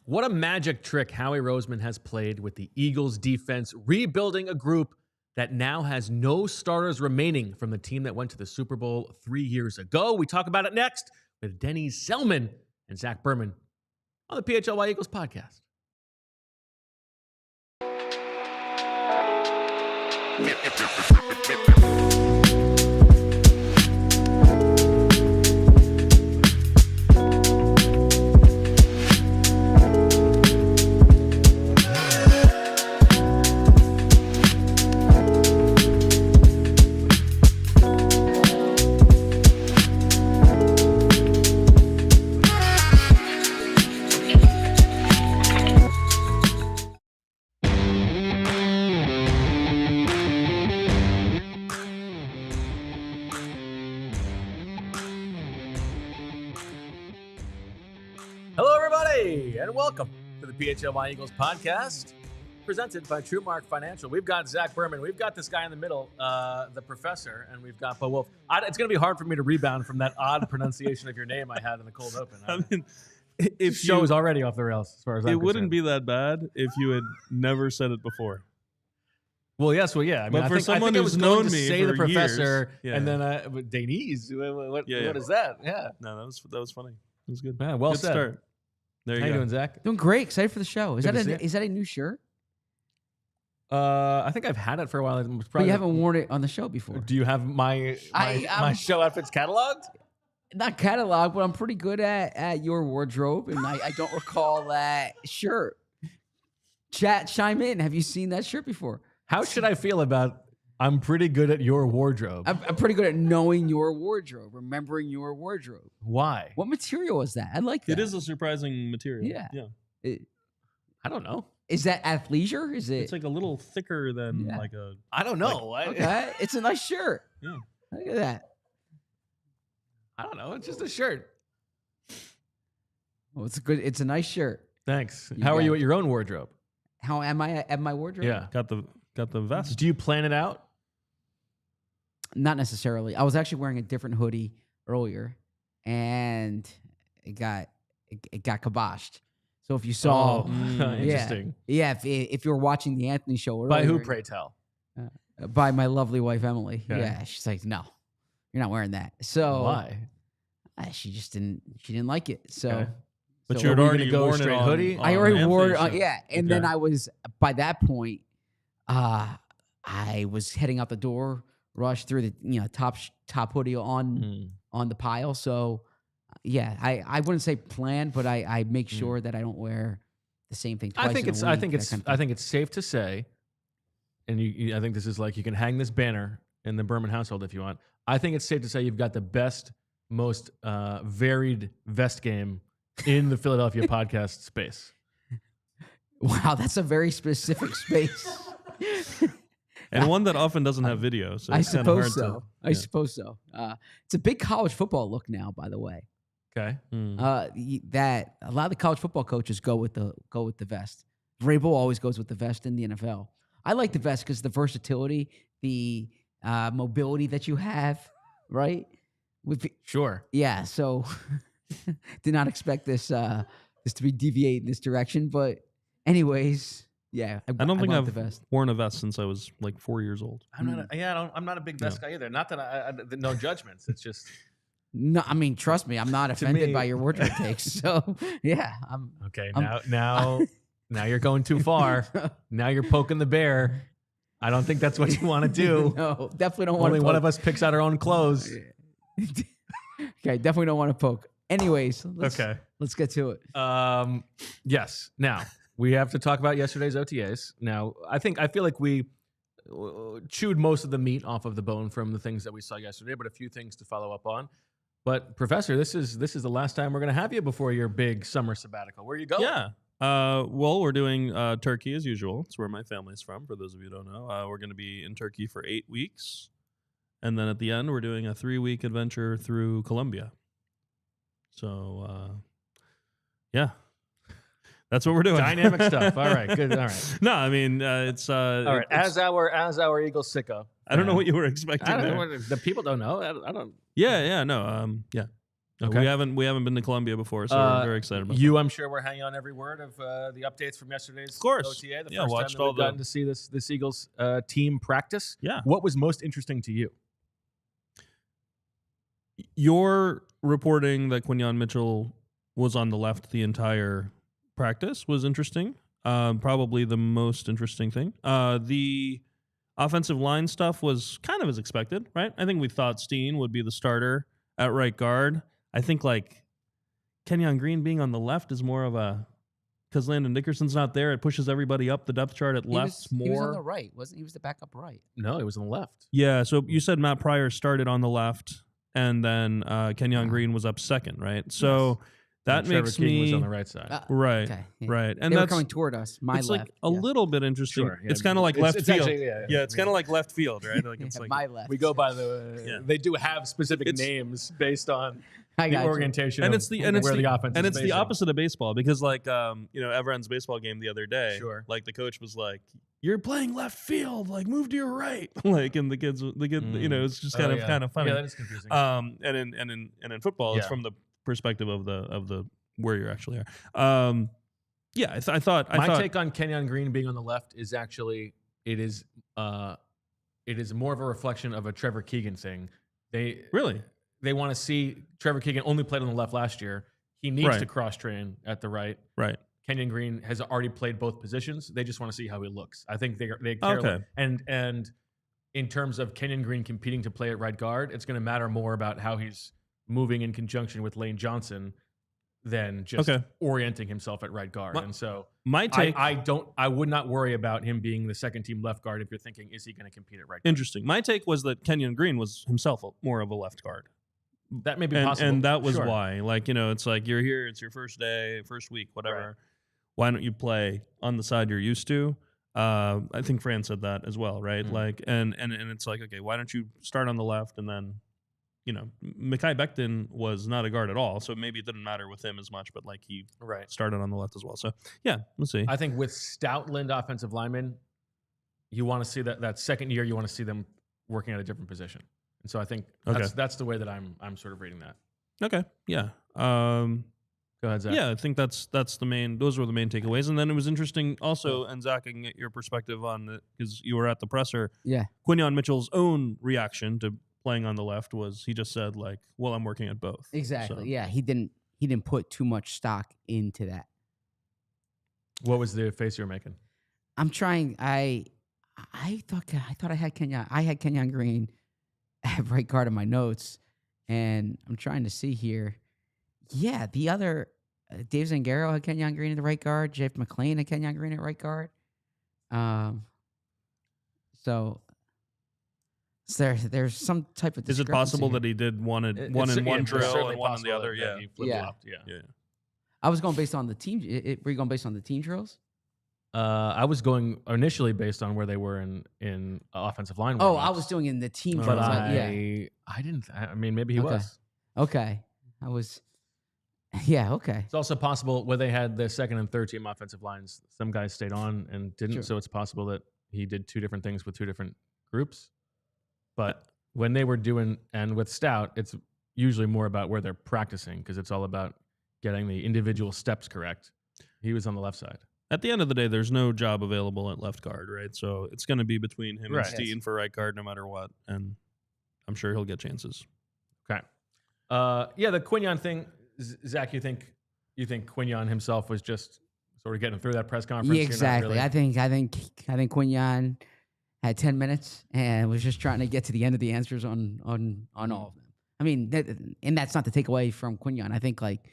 What a magic trick Howie Roseman has played with the Eagles defense, rebuilding a group that now has no starters remaining from the team that went to the Super Bowl 3 years ago. We talk about it next with Deniz Selman and Zach Berman on the PHLY Eagles podcast. And welcome to the PHLY Eagles podcast, presented by TrueMark Financial. We've got Zach Berman. We've got this guy in the middle, the professor, and we've got Wulf. It's going to be hard for me to rebound from that odd pronunciation of your name I had in the cold open. I mean, if show is already off the rails as far as I'm concerned. It wouldn't be that bad if you had never said it before. Well, yes, well, yeah. I mean, but for someone who's known me say for the professor, years, and then Deniz. What is that? Yeah. No, that was funny. It was good. Yeah, well good said. Start. There you How go. you doing, Zach? Doing great. Excited for the show. Is Good that a new shirt? I think I've had it for a while. But you haven't worn it on the show before. Do you have my show outfits cataloged? Not catalog, but I'm pretty good at your wardrobe, and I don't recall that shirt. Chat, chime in. Have you seen that shirt before? How should I feel about I'm pretty good at your wardrobe? I'm pretty good at knowing your wardrobe, remembering your wardrobe. Why? What material is that? I like that. It is a surprising material. Yeah. I don't know. Is that athleisure? Is it? It's like a little thicker than like a... I don't know. Okay. It's a nice shirt. Yeah. Look at that. I don't know. It's just a shirt. Well, it's a nice shirt. Thanks. How are you at your own wardrobe? How am I at my wardrobe? Yeah. Got the vest. Do you plan it out? Not necessarily. I was actually wearing a different hoodie earlier, and it got kiboshed. So if you saw, interesting. Yeah. If you were watching the Anthony show earlier, By who, pray tell? By my lovely wife Emily. Okay. Yeah, she's like, no, you're not wearing that. So why? She just didn't. She didn't like it. So. Okay. But so you had already go worn straight it on, hoodie. I already wore it. Anthony's show. And then I was by that point. I was heading out the door, rushed through the top hoodie on the pile. So yeah, I wouldn't say plan, but I make sure that I don't wear the same thing twice. I think it's safe to say, and I think this is like you can hang this banner in the Berman household if you want. I think it's safe to say you've got the best, most varied vest game in the Philadelphia podcast space. Wow, that's a very specific space. And one that often doesn't have video, so I it's kind of hard suppose so. to... I suppose so. It's a big college football look now, by the way. Okay. That a lot of the college football coaches go with the vest. Vrabel always goes with the vest in the NFL. I like the vest because the versatility, the mobility that you have, right? Sure. Yeah. So, did not expect this to be deviate in this direction, but anyways, yeah. I don't think I've the vest. worn a vest since I was like 4 years old. I'm not a big vest guy either. Not that I no judgments. It's just. No, I mean, trust me, I'm not offended by your wardrobe takes. So, yeah, okay. Now you're going too far. Now you're poking the bear. I don't think that's what you want to do. No, definitely don't want to. Only one of us picks out our own clothes. Okay, definitely don't want to poke. Anyways, let's get to it. Yes. Now we have to talk about yesterday's OTAs. Now I feel like we chewed most of the meat off of the bone from the things that we saw yesterday, but a few things to follow up on. But Professor, this is the last time we're going to have you before your big summer sabbatical. Where are you going? Yeah. Well, we're doing Turkey as usual. It's where my family's from, for those of you who don't know. We're going to be in Turkey for 8 weeks. And then at the end, we're doing a 3-week adventure through Colombia. So, yeah. That's what we're doing. Dynamic stuff. All right, good. All right. No, I mean, it's... all right, as our Eagles sicko. I don't know what you were expecting there. The people don't know. I don't... Yeah, no, yeah. Okay. We haven't been to Colombia before, so we're very excited about you. I'm sure we're hanging on every word of the updates from yesterday's OTA. The first watched time that all we've gotten to see this Eagles team practice. Yeah. What was most interesting to you? Your reporting that Quinyon Mitchell was on the left the entire practice was interesting. Probably the most interesting thing. The offensive line stuff was kind of as expected, right? I think we thought Steen would be the starter at right guard. I think like Kenyon Green being on the left is more of a, because Landon Dickerson's not there, it pushes everybody up the depth chart at left more. He was on the right, wasn't he? Was the backup right? No, it was on the left. Yeah, so you said Matt Pryor started on the left, and then Kenyon Green was up second, right? So that makes Trevor King me was on the right side. right, Okay, yeah. right, and They were that's coming toward us. My it's left. like a little bit interesting. Sure, yeah. It's kind of like left it's field. Actually, It's kind of like left field, right? Like it's like my left. we go by the. They do have specific names based on the orientation, and of it's the where the offense and is it's the based on. opposite of baseball because like Everett's baseball game the other day, Sure. like the coach was like, "You're playing left field, like move to your right," like and the kids, it's just kind of funny. Yeah, that is confusing. And in football, it's from the perspective of the where you actually are. I thought my take on Kenyon Green being on the left is actually it is more of a reflection of a Trevor Keegan thing. They want to see Trevor Keegan only played on the left last year. He needs to cross train at the right. Right. Kenyon Green has already played both positions. They just want to see how he looks. I think they care. Okay. And in terms of Kenyon Green competing to play at right guard, it's going to matter more about how he's moving in conjunction with Lane Johnson than just orienting himself at right guard. And so my take, I would not worry about him being the second team left guard if you're thinking, is he going to compete at right guard? Interesting. My take was that Kenyon Green was himself more of a left guard. That may be possible. And that was why. Like, it's like you're here, it's your first day, first week, whatever. Right. Why don't you play on the side you're used to? I think Fran said that as well, right? Like, and it's like, okay, why don't you start on the left and then, Mekhi Becton was not a guard at all, so maybe it didn't matter with him as much, but like he started on the left as well. So yeah, we'll see. I think with Stoutland offensive linemen, you want to see that second year, you want to see them working at a different position. And so I think that's the way that I'm sort of reading that. Okay. Yeah. Go ahead, Zach. Yeah, I think that's the main. Those were the main takeaways, and then it was interesting also. And Zach, I can get your perspective on it because you were at the presser. Yeah. Quinyon Mitchell's own reaction to playing on the left was he just said like, "Well, I'm working at both." Exactly. So. Yeah. He didn't put too much stock into that. What was the face you were making? I'm trying. I thought I had Kenyon. I had Kenyon Green at right guard in my notes, and I'm trying to see here. Yeah, the other Dave Zangaro had Kenyon Green at the right guard. Jeff McClain had Kenyon Green at right guard. So there's some type of. Is it possible here. that he did one in one drill and one in the other? Yeah. Yeah. I was going based on the team. Were you going based on the team drills? I was going initially based on where they were in offensive line. Oh, I was doing in the team but drills. I didn't. I mean, maybe he was. Okay, I was. Yeah. Okay. It's also possible where they had the second and third team offensive lines. Some guys stayed on and didn't, Sure. so it's possible that he did two different things with two different groups. But when they were doing and with Stout, it's usually more about where they're practicing because it's all about getting the individual steps correct. He was on the left side. At the end of the day, there's no job available at left guard, right? So it's going to be between him and Right. Steen for right guard no matter what, and I'm sure he'll get chances. Okay. The Quinyon thing, Zach, you think Quinyon himself was just sort of getting through that press conference? Yeah, exactly. I think Quinyon had 10 minutes and was just trying to get to the end of the answers on all of them. I mean, and that's not to take away from Quinyon. I think like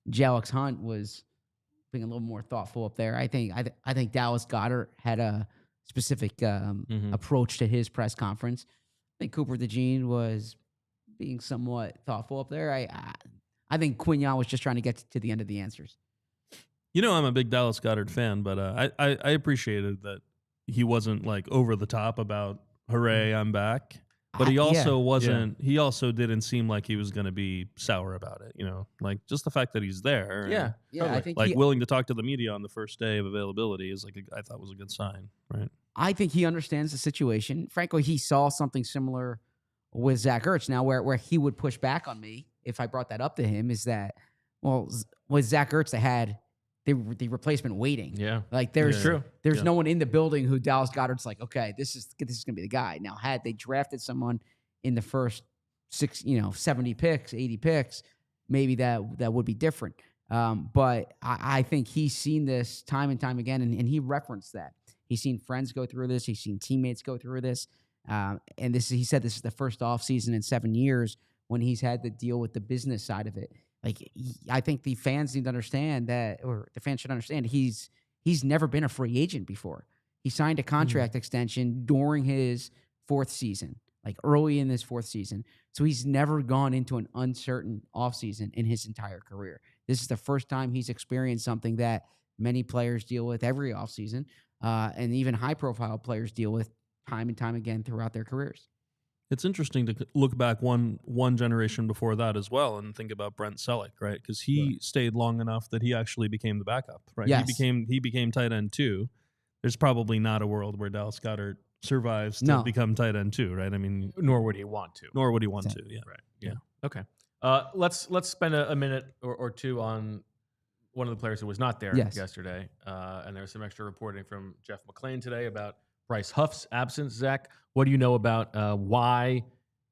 Jalyx Hunt was being a little more thoughtful up there. I think Dallas Goedert had a specific approach to his press conference. I think Cooper DeJean was being somewhat thoughtful up there. I think Quinyon was just trying to get to the end of the answers. I'm a big Dallas Goedert fan, but I appreciated that he wasn't like over the top about "Hooray, I'm back." But he also wasn't. Yeah. He also didn't seem like he was going to be sour about it. Like just the fact that he's there. Yeah, totally. I think like willing to talk to the media on the first day of availability is I thought was a good sign, right? I think he understands the situation. Frankly, he saw something similar with Zach Ertz now, where he would push back on me if I brought that up to him, is that, well, with Zach Ertz, they had the replacement waiting. Yeah. Like there's True. there's no one in the building who Dallas Goedert's like, okay, this is gonna be the guy. Now, had they drafted someone in the first 70 picks, 80 picks, maybe that would be different. But I think he's seen this time and time again, and he referenced that. He's seen friends go through this. He's seen teammates go through this. And he said this is the first offseason in 7 years when he's had to deal with the business side of it. Like, I think the fans need to understand that, or the fans should understand, he's never been a free agent before. He signed a contract extension during his 4th season, like early in his 4th season. So he's never gone into an uncertain offseason in his entire career. This is the first time he's experienced something that many players deal with every offseason, and even high-profile players deal with time and time again throughout their careers. It's interesting to look back one generation before that as well and think about Brent Selleck, right? Because he stayed long enough that he actually became the backup, right? Yes. He became tight end 2. There's probably not a world where Dallas Goedert survives to become tight end 2, right? I mean, nor would he want to. Yeah. Right. Yeah. Okay. Let's spend a minute or two on one of the players who was not there yesterday. And there was some extra reporting from Jeff McClain today about Bryce Huff's absence. Zach, what do you know about why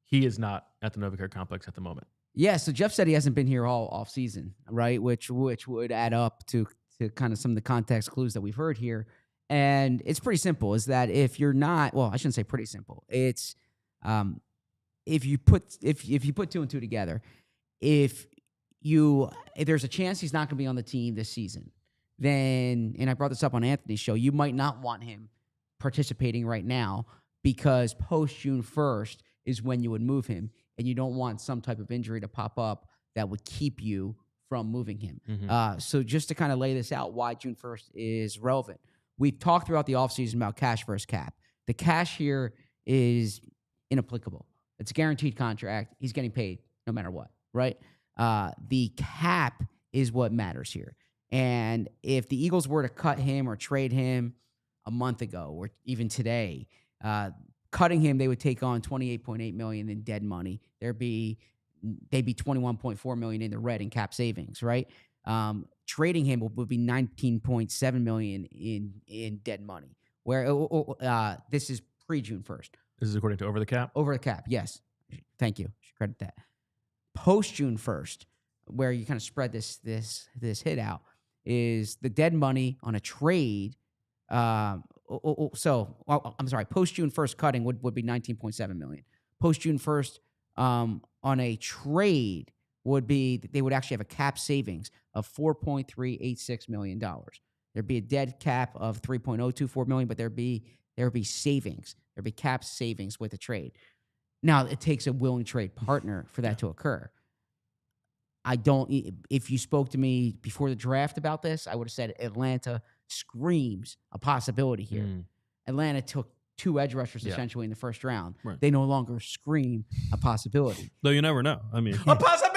he is not at the Novacare complex at the moment? Yeah, so Jeff said he hasn't been here all off season, right? Which would add up to kind of some of the context clues that we've heard here. And it's pretty simple, is that if you're not, well, I shouldn't say pretty simple. It's if you put 2 and 2 together, if there's a chance he's not going to be on the team this season, then, and I brought this up on Anthony's show, you might not want him participating right now, because post June 1st is when you would move him, and you don't want some type of injury to pop up that would keep you from moving him. So just to kind of lay this out, why June 1st is relevant. We've talked throughout the offseason about cash versus cap. The cash here is inapplicable. It's a guaranteed contract. He's getting paid no matter what, right? The cap is what matters here. And if the Eagles were to cut him or trade him a month ago or even today, cutting him, they would take on $28.8 million in dead money. They'd be $21.4 million in the red in cap savings, right? Trading him would be $19.7 million in dead money. Where this is pre-June 1st. This is according to Over the Cap? Over the Cap, yes. Thank you. Should credit that. Post June 1st, where you kind of spread this hit out, is the dead money on a trade. I'm sorry. Post June 1st cutting would be $19.7 million. Post June 1st on a trade would be, they would actually have a cap savings of $4.386 million. There'd be a dead cap of $3.024 million, but there'd be savings. There'd be cap savings with a trade. Now, it takes a willing trade partner for that to occur. If you spoke to me before the draft about this, I would have said Atlanta screams a possibility here. Atlanta took 2 edge rushers essentially in the first round. Right. They no longer scream a possibility. Though you never know. I mean, a possibility.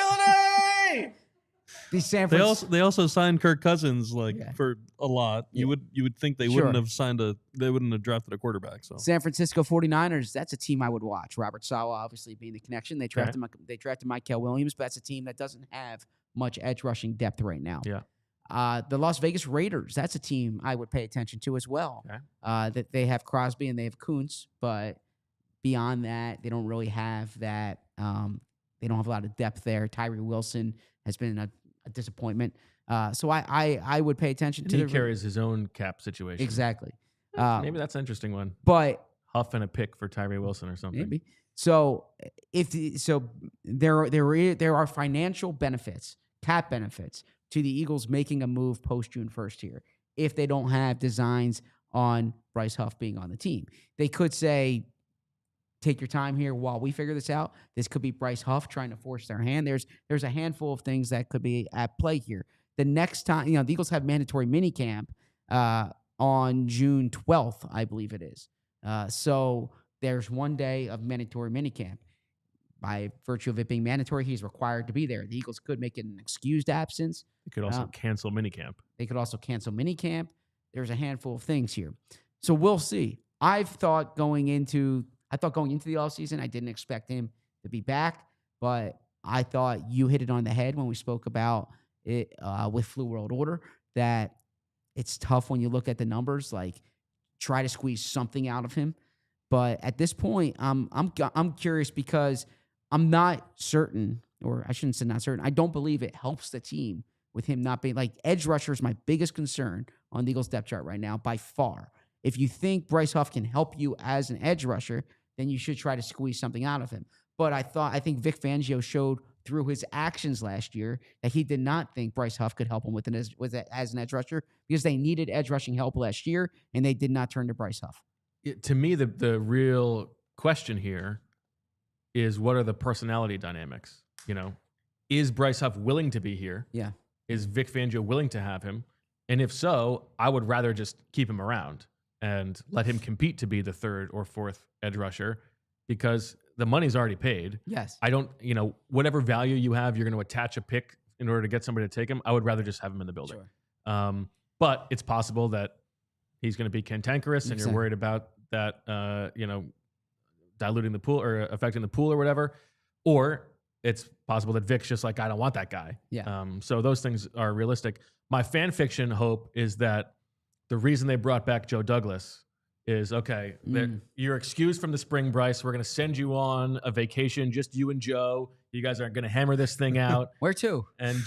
They also signed Kirk Cousins for a lot. You would think they wouldn't have drafted a quarterback. So San Francisco 49ers, that's a team I would watch. Robert Saleh obviously being the connection. They drafted Mykal Williams, but that's a team that doesn't have much edge rushing depth right now. Yeah. The Las Vegas Raiders, that's a team I would pay attention to as well. Okay. That they have Crosby and they have Kuntz, but beyond that, they don't really have that. They don't have a lot of depth there. Tyree Wilson has been a disappointment. So I would pay attention to. He carries his own cap situation. Exactly. Maybe that's an interesting one. But Huff and a pick for Tyree Wilson or something. Maybe. So there are financial benefits, cap benefits to the Eagles making a move post June 1st here if they don't have designs on Bryce Huff being on the team. They could say, take your time here while we figure this out. This could be Bryce Huff trying to force their hand. There's a handful of things that could be at play here. The next time, the Eagles have mandatory minicamp on June 12th, I believe it is. So there's 1 day of mandatory minicamp. By virtue of it being mandatory, he's required to be there. The Eagles could make it an excused absence. They could also cancel minicamp. There's a handful of things here. So we'll see. I thought going into the offseason, I didn't expect him to be back, but I thought you hit it on the head when we spoke about it with Flu World Order, that it's tough when you look at the numbers, like try to squeeze something out of him. But at this point, I'm curious because I'm not certain, or I shouldn't say not certain. I don't believe it helps the team with him not being like edge rusher is my biggest concern on the Eagles depth chart right now by far. If you think Bryce Huff can help you as an edge rusher, then you should try to squeeze something out of him. But I think Vic Fangio showed through his actions last year that he did not think Bryce Huff could help him as an edge rusher because they needed edge rushing help last year, and they did not turn to Bryce Huff. To me, the real question here is what are the personality dynamics? You know, is Bryce Huff willing to be here? Yeah. Is Vic Fangio willing to have him? And if so, I would rather just keep him around and let him compete to be the third or fourth edge rusher because the money's already paid. Yes. I don't, whatever value you have, you're going to attach a pick in order to get somebody to take him. I would rather just have him in the building. Sure. But it's possible that he's going to be cantankerous and you're worried about that, diluting the pool or affecting the pool or whatever. Or it's possible that Vic's just like, I don't want that guy. Yeah. So those things are realistic. My fan fiction hope is that the reason they brought back Joe Douglas is, okay, you're excused from the spring, Bryce. We're going to send you on a vacation, just you and Joe. You guys are going to hammer this thing out. Where to? And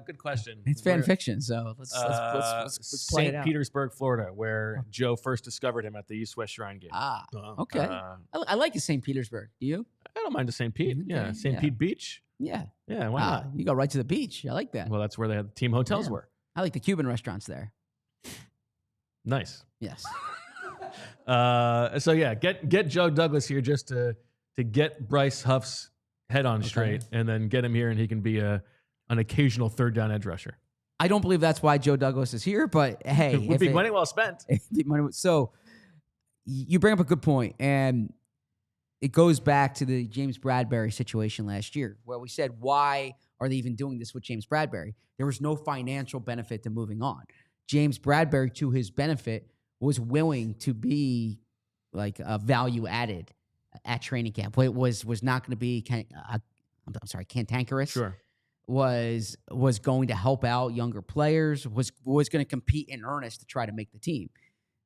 good question. It's fan fiction, so let's play it St. out. Petersburg, Florida, where Joe first discovered him at the East-West Shrine game. Okay. I like the St. Petersburg. Do you? I don't mind the St. Pete. Okay, Yeah, St. Pete Beach. Yeah. Yeah, why not? You go right to the beach. I like that. Well, that's where the team hotels were. I like the Cuban restaurants there. Nice. Yes. So yeah, get Joe Douglas here just to get Bryce Huff's head on straight, and then get him here, and he can be an occasional third down edge rusher. I don't believe that's why Joe Douglas is here, but hey, it would be money well spent. So you bring up a good point, and it goes back to the James Bradberry situation last year, where we said, why are they even doing this with James Bradberry? There was no financial benefit to moving on. James Bradberry, to his benefit, was willing to be like a value added at training camp. It was not going to be, cantankerous. Sure. Was going to help out younger players, was going to compete in earnest to try to make the team.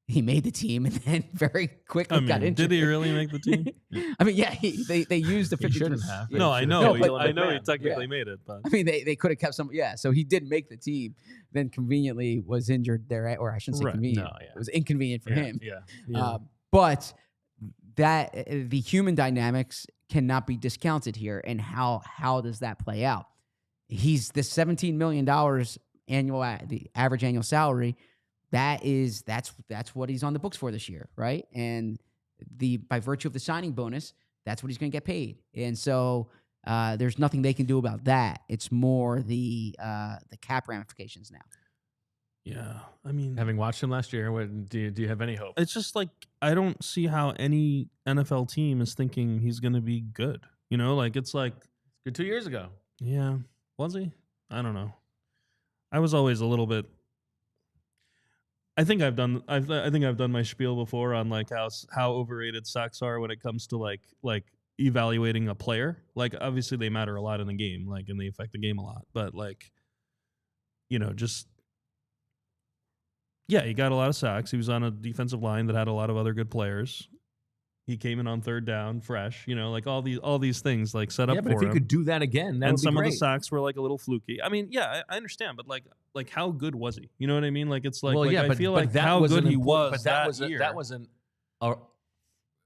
He made the team and then very quickly got injured. Did he really make the team? I mean, yeah, they used the 50. Shouldn't have. No, I know. I know he technically made it, but I mean, they could have kept some. Yeah, so he did make the team. Then conveniently was injured there, or I shouldn't say convenient. No, yeah. It was inconvenient for him. Yeah. But that the human dynamics cannot be discounted here. And how does that play out? He's the $17 million the average annual salary. That's what he's on the books for this year, right? And by virtue of the signing bonus, that's what he's going to get paid. And so there's nothing they can do about that. It's more the cap ramifications now. yeah, I mean, Having watched him last year, do you have any hope? it's just like I don't see how any NFL team is thinking he's going to be good. It's like, Good 2 years ago. yeah, was he? I don't know. I was always a little bit. I think I've done my spiel before on like how overrated sacks are when it comes to like evaluating a player. Like obviously they matter a lot in the game, like and they affect the game a lot. But like, just he got a lot of sacks. He was on a defensive line that had a lot of other good players. He came in on third down, fresh. Like all these things like set up for him. Yeah, but if he could do that again, that and would be some great. of the sacks were like a little fluky. I mean, yeah, I understand, but like how good was he? You know what I mean? Like it's like, I feel like how good he was. But that year. That wasn't a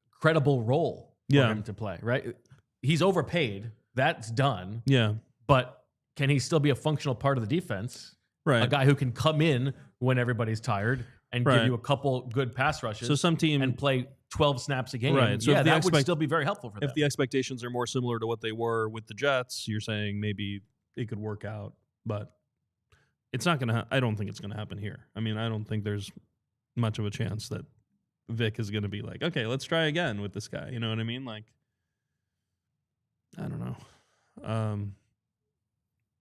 credible role for him to play, right? He's overpaid. That's done. Yeah, but can he still be a functional part of the defense? right. A guy who can come in when everybody's tired and give you a couple good pass rushes. So some team and play 12 snaps a game. Right. So yeah, that would still be very helpful for them. If the expectations are more similar to what they were with the Jets, you're saying maybe it could work out, but it's not going to. I don't think it's going to happen here. I mean, I don't think there's much of a chance that Vic is going to be like, okay, let's try again with this guy. You know what I mean? Like, I don't know.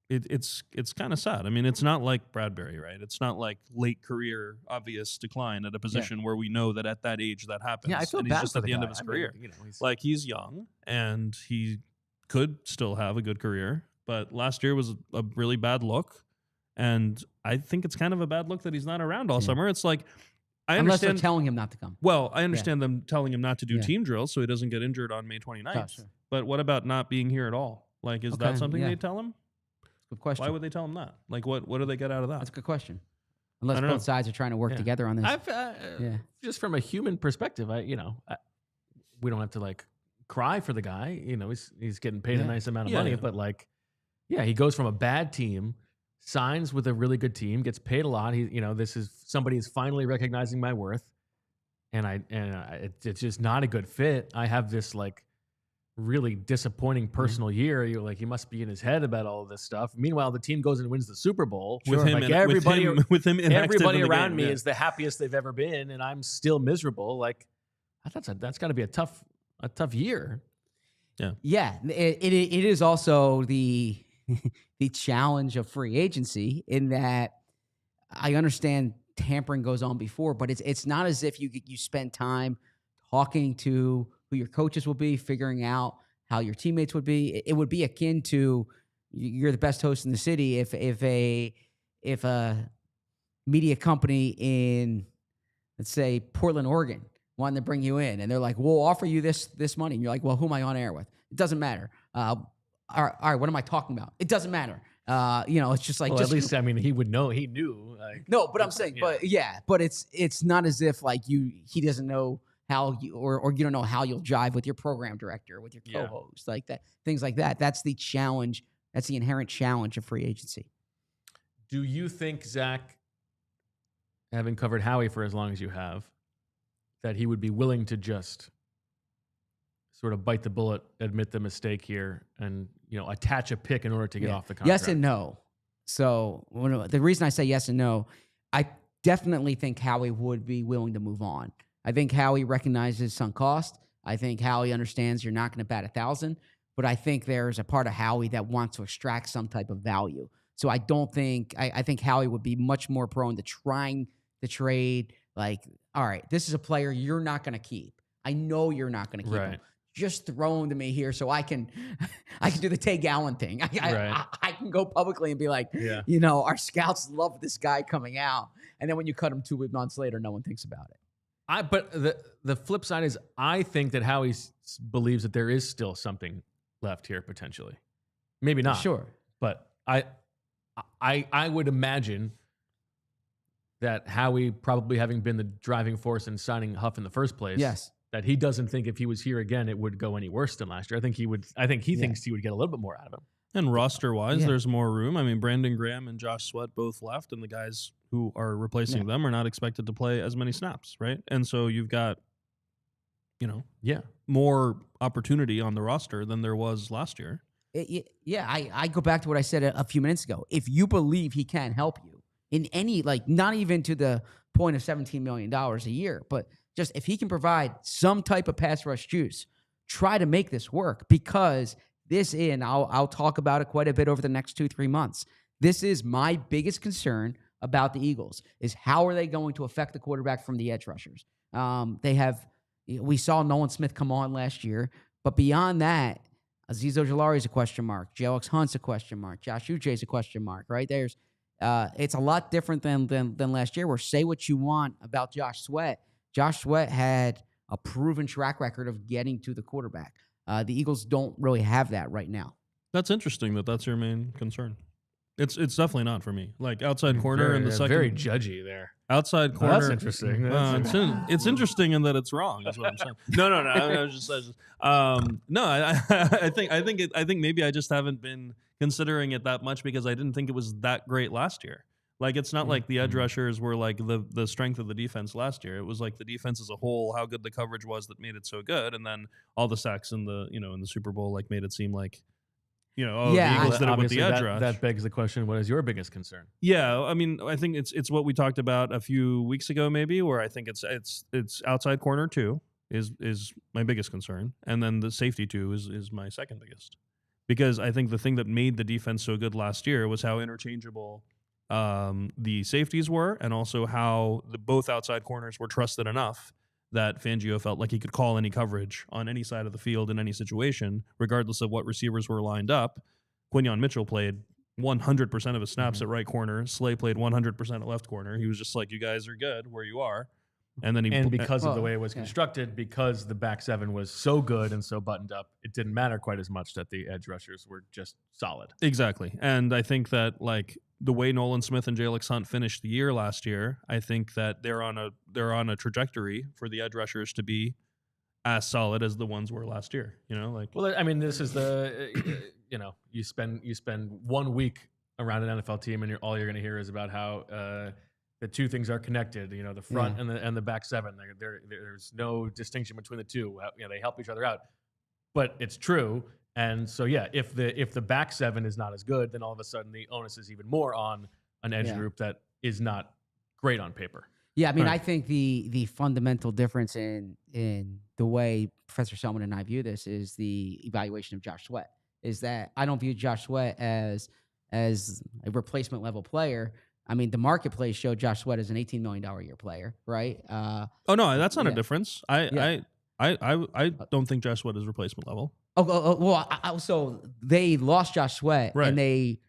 It's kind of sad. I mean, it's not like Bradberry, right? It's not like late career obvious decline at a position where we know that at that age that happens. Yeah, I feel and bad he's just for at the end guy. of his career. He's Like he's young and he could still have a good career, but last year was a really bad look. And I think it's kind of a bad look that he's not around all summer. It's like, I Unless understand. they're telling him not to come. Well, I understand them telling him not to do Yeah. team drills so he doesn't get injured on May 29th. Sure. But what about not being here at all? Like, is that something yeah. they tell him? Good question. Why would they tell him that? Like, what do they get out of that? That's a good question. Unless I both don't know. sides are trying to work together on this. Just from a human perspective, we don't have to like cry for the guy. You know, he's getting paid a nice amount of money, but like, he goes from a bad team, signs with a really good team, gets paid a lot. This is somebody is finally recognizing my worth, and it's just not a good fit. I have this like really disappointing personal year. You're like, he must be in his head about all of this stuff. Meanwhile, the team goes and wins the Super Bowl with him. Like everybody around me is the happiest they've ever been, and I'm still miserable. Like, that's got to be a tough year. Yeah. It is also the challenge of free agency in that I understand tampering goes on before, but it's not as if you spend time talking to who your coaches will be, figuring out how your teammates would be. It would be akin to you're the best host in the city if a media company in, let's say, Portland, Oregon, wanted to bring you in, and they're like, we'll offer you this money. And you're like, well, who am I on air with? It doesn't matter. All right, what am I talking about? It doesn't matter. It's just like, at least, he would know. He knew. Like, no, but I'm saying, but it's not as if like he doesn't know how you, or you don't know how you'll jive with your program director, with your co-host, like that, things like that. That's the challenge. That's the inherent challenge of free agency. Do you think, Zach, having covered Howie for as long as you have, that he would be willing to just sort of bite the bullet, admit the mistake here, and attach a pick in order to get off the contract? Yes and no. So the reason I say yes and no, I definitely think Howie would be willing to move on. I think Howie recognizes sunk cost. I think Howie understands you're not going to bat 1,000, but I think there's a part of Howie that wants to extract some type of value. So I don't think I think Howie would be much more prone to trying to trade. Like, all right, this is a player you're not going to keep. I know you're not going to keep him. Just throw him to me here so I can do the Tay Gowan thing. I can go publicly and be like, our scouts love this guy coming out. And then when you cut him 2 months later, no one thinks about it. But the flip side is I think that Howie believes that there is still something left here potentially. Maybe not. Sure. But I would imagine that Howie, probably having been the driving force in signing Huff in the first place, that he doesn't think if he was here again it would go any worse than last year. I think he thinks he would get a little bit more out of him. And roster-wise, there's more room. I mean, Brandon Graham and Josh Sweat both left, and the guys who are replacing them are not expected to play as many snaps, right? And so you've got, more opportunity on the roster than there was last year. I go back to what I said a few minutes ago. If you believe he can help you in any, like, not even to the point of $17 million a year, but just if he can provide some type of pass rush juice, try to make this work, because I'll talk about it quite a bit over the next 2-3 months. This is my biggest concern about the Eagles, is how are they going to affect the quarterback from the edge rushers? We saw Nolan Smith come on last year, but beyond that, Azeez Ojulari is a question mark. Jalyx Hunt's a question mark. Josh Uche is a question mark, right? It's a lot different than last year, where say what you want about Josh Sweat. Josh Sweat had a proven track record of getting to the quarterback. The Eagles don't really have that right now. That's interesting that's your main concern. It's definitely not for me. Like, outside corner in the second. Very judgy there. Outside corner. That's interesting. It's interesting in that it's wrong. Is what I'm saying. No. I think maybe I just haven't been considering it that much because I didn't think it was that great last year. Like, it's not like the edge rushers were like the strength of the defense last year. It was like the defense as a whole, how good the coverage was that made it so good, and then all the sacks in the Super Bowl like made it seem like, the Eagles did it with the edge rush. That begs the question: what is your biggest concern? Yeah, I mean, I think it's what we talked about a few weeks ago, maybe, where I think it's outside corner 2 is my biggest concern, and then the safety 2 is my second biggest, because I think the thing that made the defense so good last year was how interchangeable the safeties were, and also how both outside corners were trusted enough that Fangio felt like he could call any coverage on any side of the field in any situation, regardless of what receivers were lined up. Quinyon Mitchell played 100% of his snaps at right corner. Slay played 100% at left corner. He was just like, you guys are good where you are. And then because of the way it was constructed, because the back seven was so good and so buttoned up, it didn't matter quite as much that the edge rushers were just solid. Exactly. And I think that like the way Nolan Smith and Jalyx Hunt finished the year last year, I think that they're on a trajectory for the edge rushers to be as solid as the ones were last year. You know, like, well, I mean, this is the you spend 1 week around an NFL team, and all you're going to hear is about how the two things are connected. You know, the front and the back seven. There's no distinction between the two. You know, they help each other out, but it's true. And so, yeah, if the back seven is not as good, then all of a sudden the onus is even more on an edge group that is not great on paper. Yeah, I mean, I think the fundamental difference in the way Professor Selman and I view this is the evaluation of Josh Sweat. Is that I don't view Josh Sweat as a replacement level player. I mean, the marketplace showed Josh Sweat as an $18 million a year player, right? Oh no, that's not a difference. I don't think Josh Sweat is replacement level. So they lost Josh Sweat and they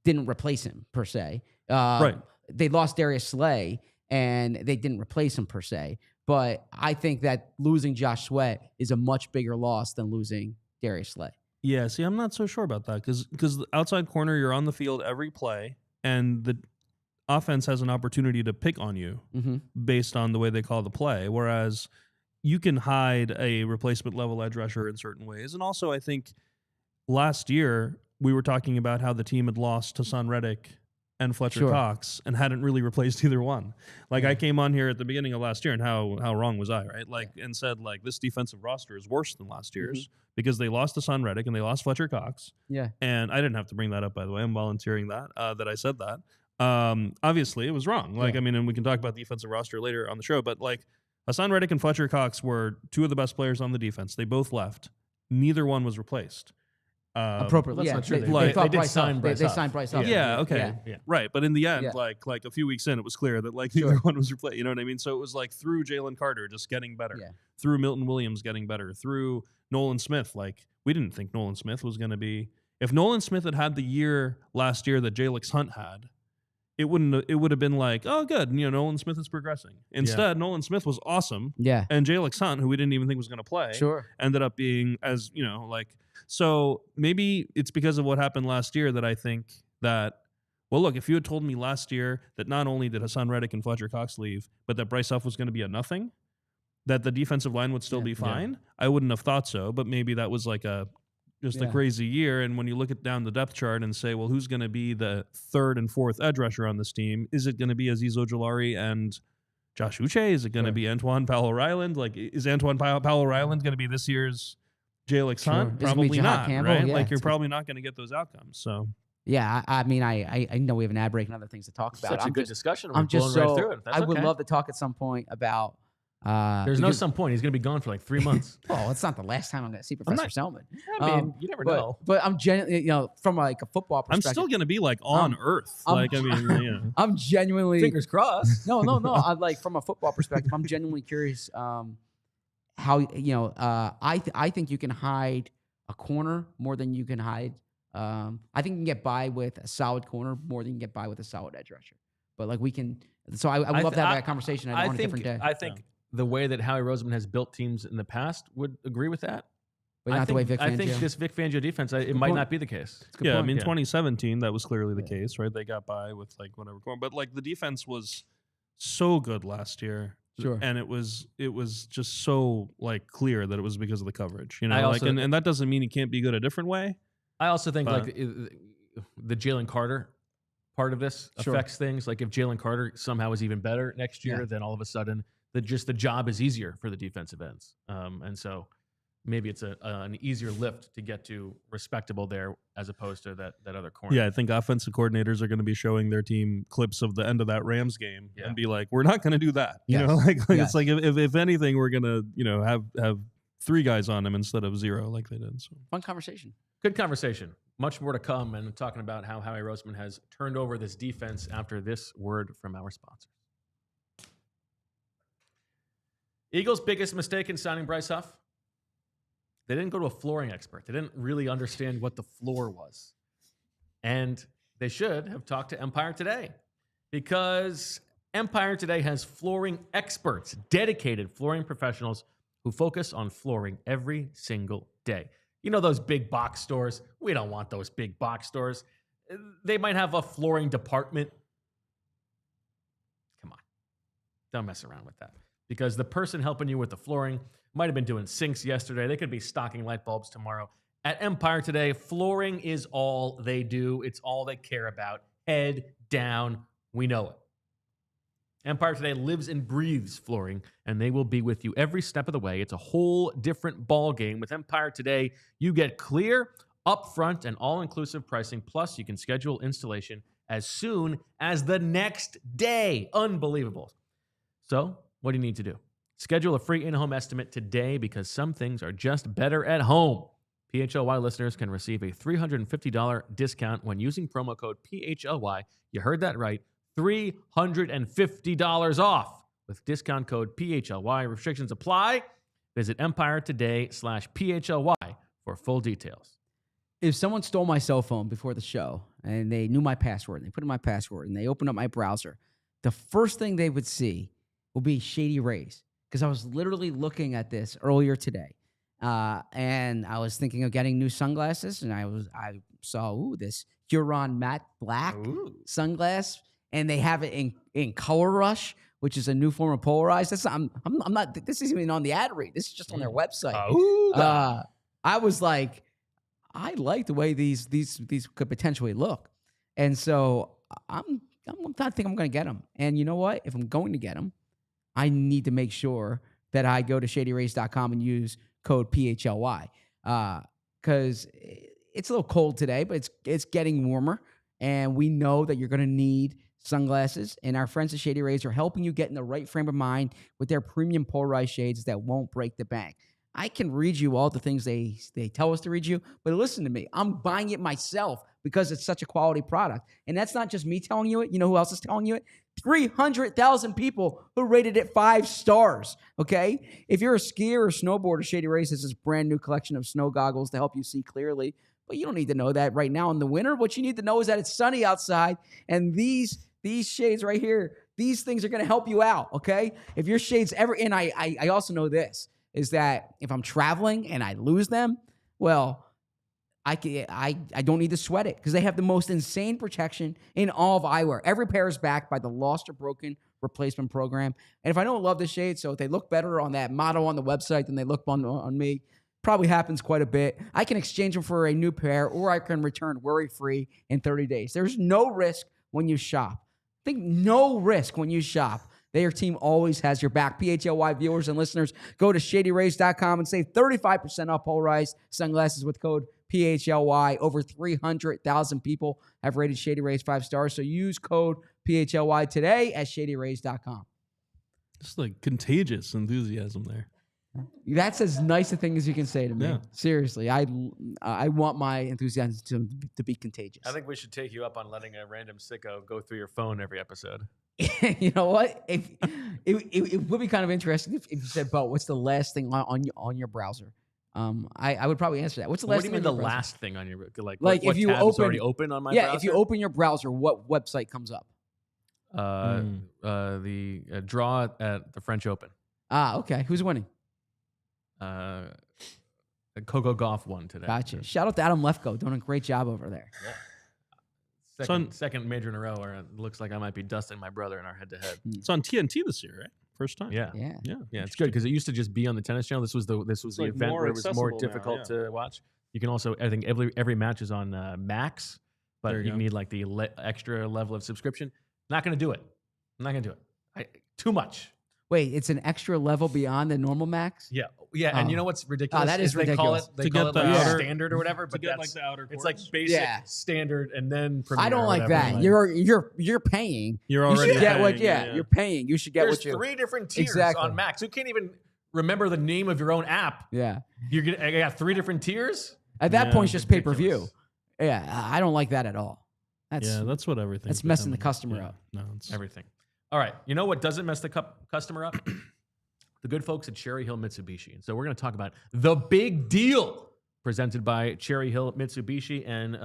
didn't replace him per se. Right. They lost Darius Slay and they didn't replace him per se. But I think that losing Josh Sweat is a much bigger loss than losing Darius Slay. Yeah, see, I'm not so sure about that because the outside corner, you're on the field every play, and the offense has an opportunity to pick on you based on the way they call the play, whereas you can hide a replacement level edge rusher in certain ways. And also, I think last year we were talking about how the team had lost Hassan Reddick and Fletcher Cox and hadn't really replaced either one. Like I came on here at the beginning of last year and how wrong was I, right? Like and said like this defensive roster is worse than last year's because they lost Hassan Reddick and they lost Fletcher Cox. Yeah. And I didn't have to bring that up, by the way. I'm volunteering that I said that. Obviously it was wrong. Like I mean, and we can talk about the defensive roster later on the show, but like Hassan Reddick and Fletcher Cox were two of the best players on the defense. They both left. Neither one was replaced. Appropriately, that's not true. They did sign Bryce Huff. They signed Bryce Huff. Yeah, okay. Yeah. Right. But in the end, like a few weeks in, it was clear that like neither one was replaced. You know what I mean? So it was like through Jalen Carter just getting better, through Milton Williams getting better, through Nolan Smith. Like we didn't think Nolan Smith was going to be. If Nolan Smith had the year last year that Jalyx Hunt had, it would have been like, oh, good, you know, Nolan Smith is progressing. Instead, Nolan Smith was awesome. Yeah. And Jalyx Hunt, who we didn't even think was going to play, ended up being as, you know, like, so maybe it's because of what happened last year that I think that, well, look, if you had told me last year that not only did Hassan Reddick and Fletcher Cox leave, but that Bryce Huff was going to be a nothing, that the defensive line would still be fine, I wouldn't have thought so. But maybe that was like a crazy year. And when you look at down the depth chart and say, well, who's going to be the third and fourth edge rusher on this team? Is it going to be Azeez Ojulari and Josh Uche? Is it going to be Antoine Powell-Ryland? Like, is Antoine Powell-Ryland going to be this year's Jalyx Hunt? Probably not, Campbell? Right? Like, you're probably not going to get those outcomes. So, yeah, I mean, I know we have an ad break and other things to talk about. Such a good discussion. I'm just so, right through it. I would love to talk at some point about. There's no some point. He's going to be gone for like 3 months. Oh, it's not the last time I'm going to see Professor Selman. I mean, you never know. But I'm genuinely, you know, from like a football perspective. I'm still going to be like on Earth. Like, I mean, you know. I'm genuinely. Fingers crossed. No. I'm like, from a football perspective, I'm genuinely curious how, you know, I think you can hide a corner more than you can hide. I think you can get by with a solid corner more than you can get by with a solid edge rusher. But like we can. So I would love to have that conversation on a different day. I think. The way that Howie Roseman has built teams in the past would agree with that. But not the way Vic Fangio. I think this Vic Fangio defense, it might not be the case. Yeah, I mean, 2017, that was clearly the case, right? They got by with like whatever. But like the defense was so good last year. Sure. And it was just so like clear that it was because of the coverage. You know, like and that doesn't mean he can't be good a different way. I also think like the Jalen Carter part of this affects things. Like if Jalen Carter somehow is even better next year, then all of a sudden the job is easier for the defensive ends. And so maybe it's an easier lift to get to respectable there as opposed to that other corner. Yeah, I think offensive coordinators are going to be showing their team clips of the end of that Rams game and be like, we're not going to do that. You know, like it's like if anything, we're going to, you know, have 3 guys on him instead of 0 like they did. So fun conversation. Good conversation. Much more to come, and talking about how Howie Roseman has turned over this defense after this word from our sponsors. Eagles' biggest mistake in signing Bryce Huff? They didn't go to a flooring expert. They didn't really understand what the floor was. And they should have talked to Empire Today, because Empire Today has flooring experts, dedicated flooring professionals who focus on flooring every single day. You know those big box stores? We don't want those big box stores. They might have a flooring department. Come on. Don't mess around with that. Because the person helping you with the flooring might have been doing sinks yesterday. They could be stocking light bulbs tomorrow. At Empire Today, flooring is all they do. It's all they care about. Head down. We know it. Empire Today lives and breathes flooring, and they will be with you every step of the way. It's a whole different ball game. With Empire Today, you get clear, upfront, and all-inclusive pricing, plus you can schedule installation as soon as the next day. Unbelievable. So, what do you need to do? Schedule a free in-home estimate today, because some things are just better at home. PHLY listeners can receive a $350 discount when using promo code PHLY. You heard that right. $350 off with discount code PHLY. Restrictions apply. Visit empiretoday.com/PHLY for full details. If someone stole my cell phone before the show and they knew my password, and they put in my password, and they opened up my browser, the first thing they would see will be Shady Rays, because I was literally looking at this earlier today. And I was thinking of getting new sunglasses, and I saw this Huron matte black sunglass, and they have it in Color Rush, which is a new form of polarized. I'm not. This isn't even on the ad read. This is just on their website. I was like, I like the way these could potentially look, and so I'm not think I'm going to get them. And you know what? If I'm going to get them, I need to make sure that I go to shadyrays.com and use code PHLY, because it's a little cold today, but it's getting warmer, and we know that you're going to need sunglasses, and our friends at Shady Rays are helping you get in the right frame of mind with their premium polarized shades that won't break the bank. I can read you all the things they tell us to read you, but listen to me. I'm buying it myself because it's such a quality product. And that's not just me telling you it. You know who else is telling you it? 300,000 people who rated it 5 stars, okay? If you're a skier or snowboarder, Shady Rays has this brand new collection of snow goggles to help you see clearly. But you don't need to know that right now in the winter. What you need to know is that it's sunny outside, and these shades right here, these things are going to help you out, okay? If your shades ever, and I also know this, is that if I'm traveling and I lose them, well, I don't need to sweat it, because they have the most insane protection in all of eyewear. Every pair is backed by the lost or broken replacement program. And if I don't love the shade, so if they look better on that model on the website than they look on me, probably happens quite a bit, I can exchange them for a new pair, or I can return worry-free in 30 days. There's no risk when you shop. Think no risk when you shop. Their team always has your back. PHLY viewers and listeners, go to shadyrays.com and save 35% off polarized sunglasses with code PHLY. Over 300,000 people have rated Shady Rays 5 stars, so use code PHLY today at shadyrays.com. Just like contagious enthusiasm there. That's as nice a thing as you can say to me. Yeah. Seriously, I want my enthusiasm to be contagious. I think we should take you up on letting a random sicko go through your phone every episode. You know what? If it would be kind of interesting if you said, "Bo, what's the last thing on your browser?" I would probably answer that. What's the last? What do you mean the last thing on your like what if you tab is open already open on my browser? if you open your browser, what website comes up? The draw at the French Open. Okay. Who's winning? Coco Gauff won today. Gotcha. Shout out to Adam Lefko, doing a great job over there. Yeah. Second major in a row, where it looks like I might be dusting my brother in our head-to-head. It's on TNT this year, right? First time. Yeah. It's good because it used to just be on the Tennis Channel. This was the like event more where it was more accessible difficult now, to watch. You can also, I think every match is on Max, but There you you go. need like the extra level of subscription. Not going to do it. I'm not going to do it. Too much. Wait, it's an extra level beyond the normal max? Yeah, and you know what's ridiculous? that is They call ridiculous. it, they To call get it the like outer- standard or whatever, To but get that's like the outer it's like course. basic, Yeah. standard, and then Premier I don't or like whatever. that. Like, You're paying. You're You already should get what? paying, Yeah, you're paying. You should get there's what you. 3 different tiers Exactly. on Max. You can't even remember the name of your own app. Yeah. I got 3 different tiers. At that Yeah. point, it's just pay per view. Ridiculous. Yeah, I don't like that at all. That's what everything. that's messing the customer up. No, it's Everything. All right. You know what doesn't mess the customer up? the good folks at Cherry Hill Mitsubishi. And so we're going to talk about the big deal presented by Cherry Hill Mitsubishi. And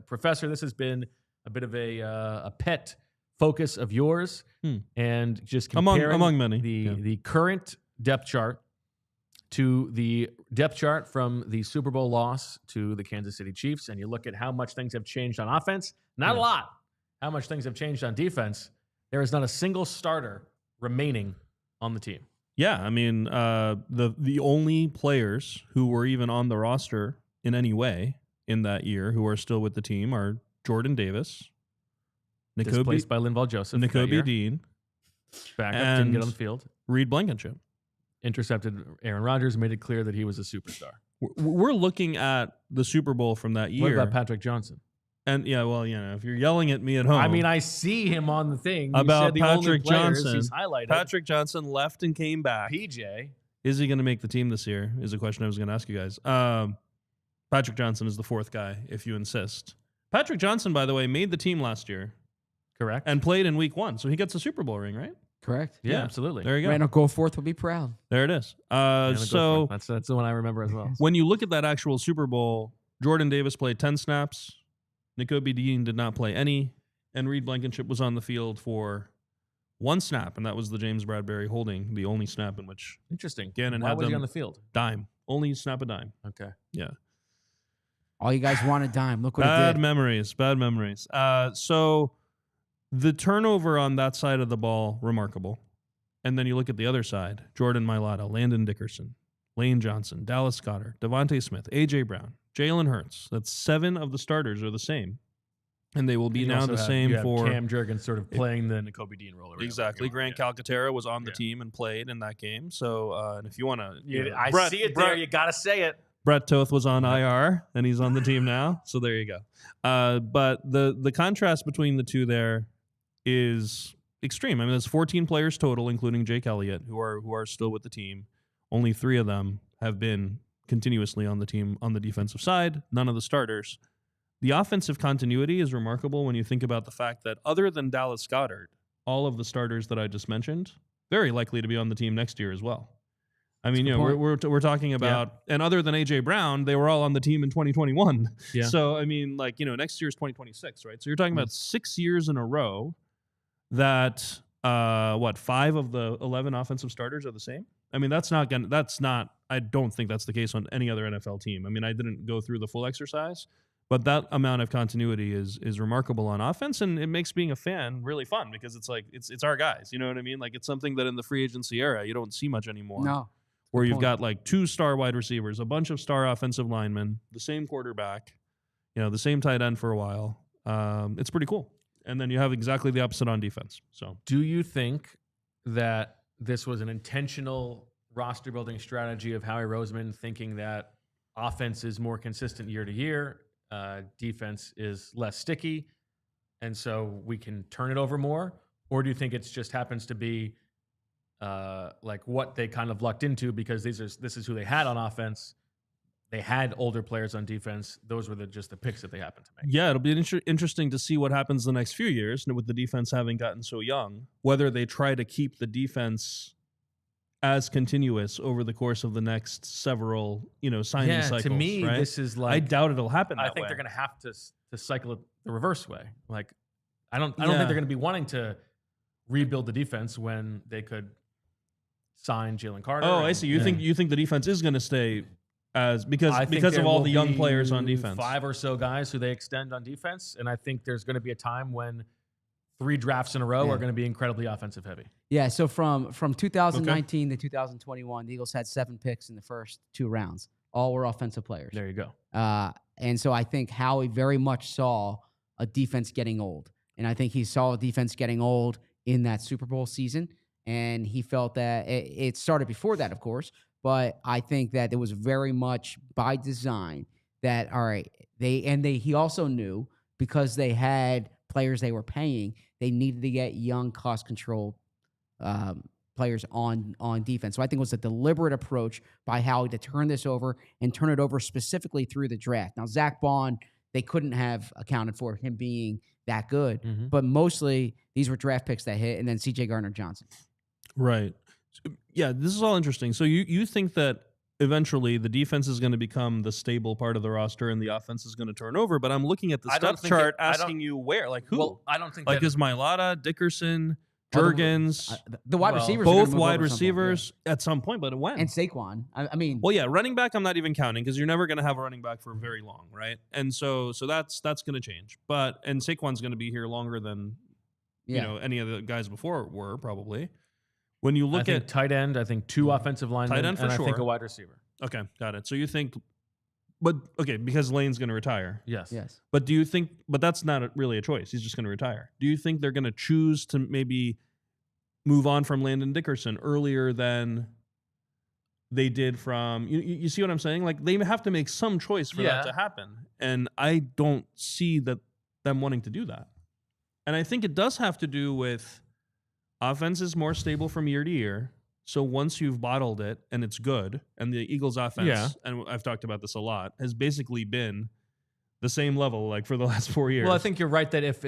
Professor, this has been a bit of a pet focus of yours, and just comparing among many the current depth chart to the depth chart from the Super Bowl loss to the Kansas City Chiefs, and you look at how much things have changed on offense. Not a lot. How much things have changed on defense. There is not a single starter remaining on the team. Yeah, I mean, the only players who were even on the roster in any way in that year who are still with the team are Jordan Davis, Displaced by Linval Joseph. Nakobe Dean, backup, didn't get on the field. Reed Blankenship. Intercepted Aaron Rodgers, made it clear that he was a superstar. We're looking at the Super Bowl from that year. What about Patrick Johnson? And yeah, well, you know, if you're yelling at me at home, I mean, I see him on the thing about the Patrick Johnson. He's highlighted. Patrick Johnson left and came back. PJ, is he going to make the team this year? Is a question I was going to ask you guys. Patrick Johnson is the fourth guy, if you insist. Patrick Johnson, by the way, made the team last year, correct, and played in Week 1, so he gets a Super Bowl ring, right? Correct. Yeah, absolutely. There you go. Randall Goforth will be proud. There it is. So that's the one I remember as well. When you look at that actual Super Bowl, Jordan Davis played 10 snaps. Nakobe Dean did not play any, and Reed Blankenship was on the field for 1 snap, and that was the James Bradberry holding, the only snap in which Interesting. Gannon Why had was them he on the field? dime. Only snap a dime. Okay. Yeah. All you guys want a dime. Look what he Bad did. memories. Bad memories. So the turnover on that side of the ball, remarkable. And then you look at the other side, Jordan Mailata, Landon Dickerson, Lane Johnson, Dallas Goedert, Devontae Smith, A.J. Brown, Jalen Hurts. That's 7 of the starters are the same. And they will be now the same for Cam Jurgens sort of playing the Nakobe Dean role. Exactly. Grant Calcaterra was on the team and played in that game. So, and if you want to, I see it there. You got to say it. Brett Toth was on IR, and he's on the team now. So there you go. But the contrast between the two there is extreme. I mean, there's 14 players total, including Jake Elliott, who are still with the team. Only 3 of them have been continuously on the team on the defensive side. None of the starters. The offensive continuity is remarkable when you think about the fact that other than Dallas Goedert, all of the starters that I just mentioned, very likely to be on the team next year as well. I mean, we're talking about, and other than A.J. Brown, they were all on the team in 2021. Yeah. So, I mean, like, next year's 2026, right? So you're talking about 6 years in a row that, 5 of the 11 offensive starters are the same? I mean, I don't think that's the case on any other NFL team. I mean, I didn't go through the full exercise, but that amount of continuity is remarkable on offense, and it makes being a fan really fun because it's like, it's our guys, you know what I mean? Like, it's something that in the free agency era, you don't see much anymore. No. Where you've got like 2 star wide receivers, a bunch of star offensive linemen, the same quarterback, the same tight end for a while. It's pretty cool. And then you have exactly the opposite on defense. So, do you think that this was an intentional roster building strategy of Howie Roseman, thinking that offense is more consistent year to year, defense is less sticky, and so we can turn it over more? Or do you think it just happens to be like what they kind of lucked into because this is who they had on offense? They had older players on defense. Those were just the picks that they happened to make. Yeah, it'll be interesting to see what happens the next few years with the defense having gotten so young, whether they try to keep the defense as continuous over the course of the next several, signing cycles. To me, right? this is like, I doubt it'll happen that way. I think they're going to have to cycle it the reverse way. Like, I don't think they're going to be wanting to rebuild the defense when they could sign Jalen Carter. Oh, I see. You think the defense is going to stay because of all the young players on defense? 5 or so guys who they extend on defense, and I think there's going to be a time when 3 drafts in a row are going to be incredibly offensive heavy. Yeah, so from 2019 to 2021, the Eagles had 7 picks in the first 2 rounds. All were offensive players. There you go. And so I think Howie very much saw a defense getting old. And I think he saw a defense getting old in that Super Bowl season. And he felt that it started before that, of course. But I think that it was very much by design that, all right, he also knew because they had players they were paying, they needed to get young, cost-controlled players on defense. So I think it was a deliberate approach by Howie to turn this over and turn it over specifically through the draft. Now, Zach Bond, they couldn't have accounted for him being that good, but mostly these were draft picks that hit, and then C.J. Gardner-Johnson. Right. Yeah, this is all interesting. So you think that eventually the defense is going to become the stable part of the roster and the offense is going to turn over, but I'm looking at the I don't depth think chart I don't- asking you where, like who? Well, I don't think Like that is Mailata, Dickerson, Well, Jurgens, the wide well, receivers, are gonna both move wide over at some point, receivers at some point, but when? and Saquon. I mean, Well, yeah, running back I'm not even counting because you're never going to have a running back for very long, right? And so that's going to change. But and Saquon's going to be here longer than yeah. any of the guys before were probably. When you I look think at tight end, I think 2 offensive linemen, Tight end for and I think sure. a wide receiver. okay, got it. So you think, but okay, because Lane's going to retire. Yes. Yes. But do you think? But that's not really a choice. He's just going to retire. Do you think they're going to choose to maybe move on from Landon Dickerson earlier than they did from? You see what I'm saying? Like they have to make some choice for that Yeah. to happen, and I don't see that them wanting to do that. And I think it does have to do with offense is more stable from year to year. So once you've bottled it and it's good, and the Eagles offense, Yeah. and I've talked about this a lot, has basically been the same level like for the last 4 years. Well, I think you're right that if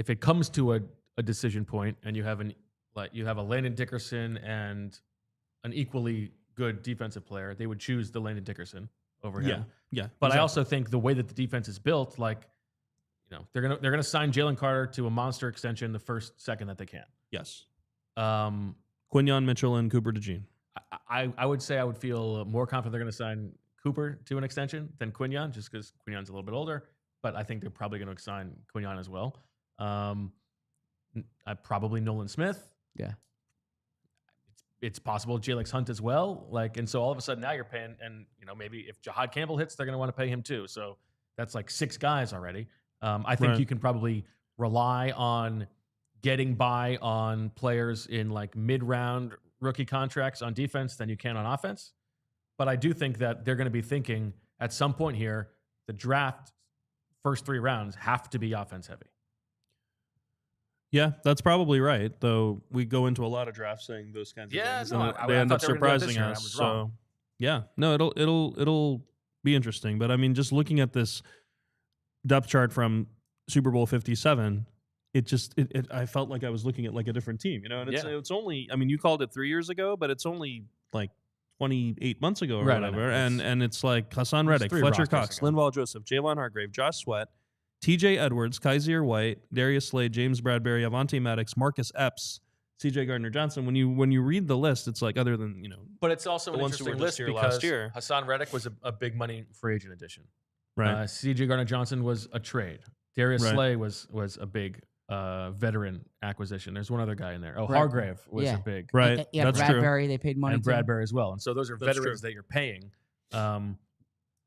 it comes to a decision point and you have a Landon Dickerson and an equally good defensive player, they would choose the Landon Dickerson over him. yeah. But exactly. I also think the way that the defense is built, they're gonna sign Jalen Carter to a monster extension the first second that they can. yes, Um, Quinyon Mitchell and Cooper DeJean. I would say I would feel more confident they're going to sign Cooper to an extension than Quinyon, just because Quinyon's a little bit older. But I think they're probably going to sign Quinyon as well. Probably Nolan Smith. Yeah. It's possible Jalyx Hunt as well. And so all of a sudden now you're paying, and maybe if Jihaad Campbell hits, they're going to want to pay him too. So that's like 6 guys already. I think Right. you can probably rely on getting by on players in like mid-round rookie contracts on defense than you can on offense. But I do think that they're going to be thinking at some point here, the draft first 3 rounds have to be offense heavy. Yeah, that's probably right. Though we go into a lot of drafts saying those kinds of things, no, and I they end thought up they were gonna do it this surprising year, and I us. was wrong. So yeah, no, it'll be interesting. But I mean, just looking at this depth chart from Super Bowl 57, I felt like I was looking at like a different team, and it's only, I mean, you called it 3 years ago, but it's only like 28 months ago or Right, whatever, I know. and it's like Hassan Reddick, 3 Fletcher rosters Cox, ago. Linval Joseph, Javon Hargrave, Josh Sweat, TJ Edwards, Kaiser White, Darius Slay, James Bradberry, Avonte Maddox, Marcus Epps, CJ Gardner-Johnson. When you read the list, it's like other than But it's also The an ones who interesting were just list here because last year. Hassan Reddick was a big money free agent addition. right, CJ Gardner-Johnson was a trade. Darius Right. Slay was a big veteran acquisition. There's one other guy in there. Oh, Brad- Hargrave was yeah. a big. right. Yeah, That's true. Bradberry, they paid money And to. Bradberry as well. And so those are That's veterans true. that you're paying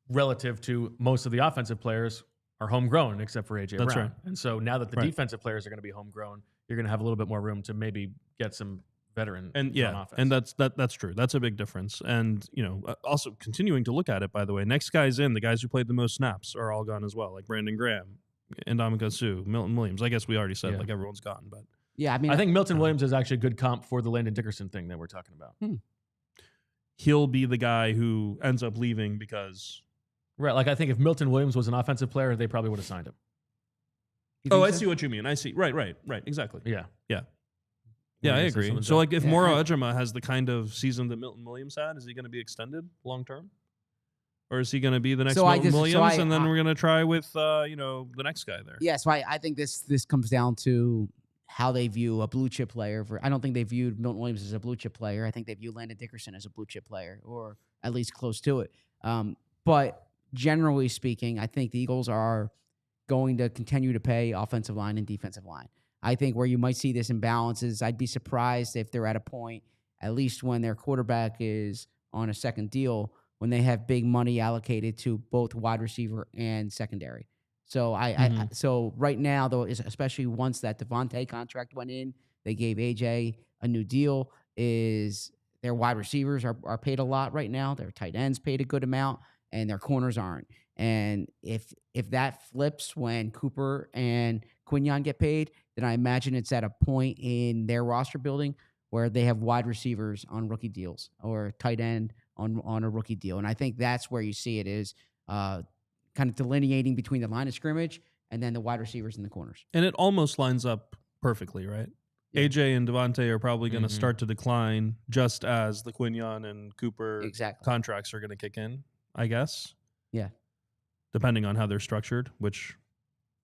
relative to most of the offensive players are homegrown except for A.J. That's Brown. right. And so now that the Right. defensive players are going to be homegrown, you're going to have a little bit more room to maybe get some veteran And on yeah, offense. and that's true. That's a big difference. And also continuing to look at it, by the way, next guys in, the guys who played the most snaps are all gone as well, like Brandon Graham, Ndamukong Suh, Milton Williams. I guess we already said Yeah. like everyone's gone, but Yeah, I mean, I think Milton Williams is actually a good comp for the Landon Dickerson thing that we're talking about. he'll be the guy who ends up leaving because. Right. Like I think if Milton Williams was an offensive player, they probably would have signed him. you Oh, think I so? see what you mean. I see. Right. Exactly. Yeah. Yeah, I Williams is agree. someone So, that- like, if Yeah, Moro I- Ujima has the kind of season that Milton Williams had, is he going to be extended long term, or is he going to be the next So I Milton just- so Williams, I- and then we're going to try with the next guy there? Yeah, so I think this comes down to how they view a blue chip player. I don't think they viewed Milton Williams as a blue chip player. I think they view Landon Dickerson as a blue chip player, or at least close to it. But generally speaking, I think the Eagles are going to continue to pay offensive line and defensive line. I think where you might see this imbalance is I'd be surprised if they're at a point, at least when their quarterback is on a second deal, when they have big money allocated to both wide receiver and secondary. So so right now, though, especially once that Devontae contract went in, they gave AJ a new deal. Is their wide receivers are paid a lot right now. Their tight ends paid a good amount, and their corners aren't. And if that flips when Cooper and Quinyon get paid, then I imagine it's at a point in their roster building where they have wide receivers on rookie deals or tight end on a rookie deal. And I think that's where you see it is kind of delineating between the line of scrimmage and then the wide receivers and the corners. And it almost lines up perfectly, right? AJ and Devontae are probably going to Mhm. start to decline just as the Quinyon and Cooper Exactly. contracts are going to kick in, I guess. Yeah. Depending on how they're structured, which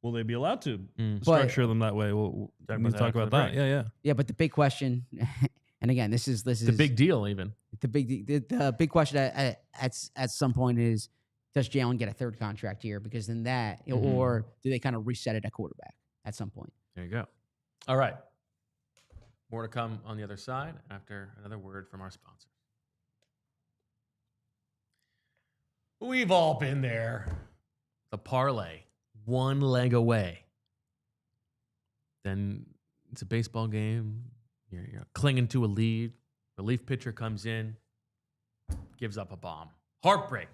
will they be allowed to But- structure them that way? We'll Talk need about to talk that about after the that. Yeah. Yeah, but the big question, and again, this is It's a big deal, even. the big question at some point is, does Jalen get a third contract here? Because then that, Mhm. or do they kind of reset it at quarterback at some point? There you go. All right. More to come on the other side after another word from our sponsor. We've all been there. The parlay, one leg away. Then it's a baseball game. You're clinging to a lead. Relief pitcher comes in, gives up a bomb. Heartbreak.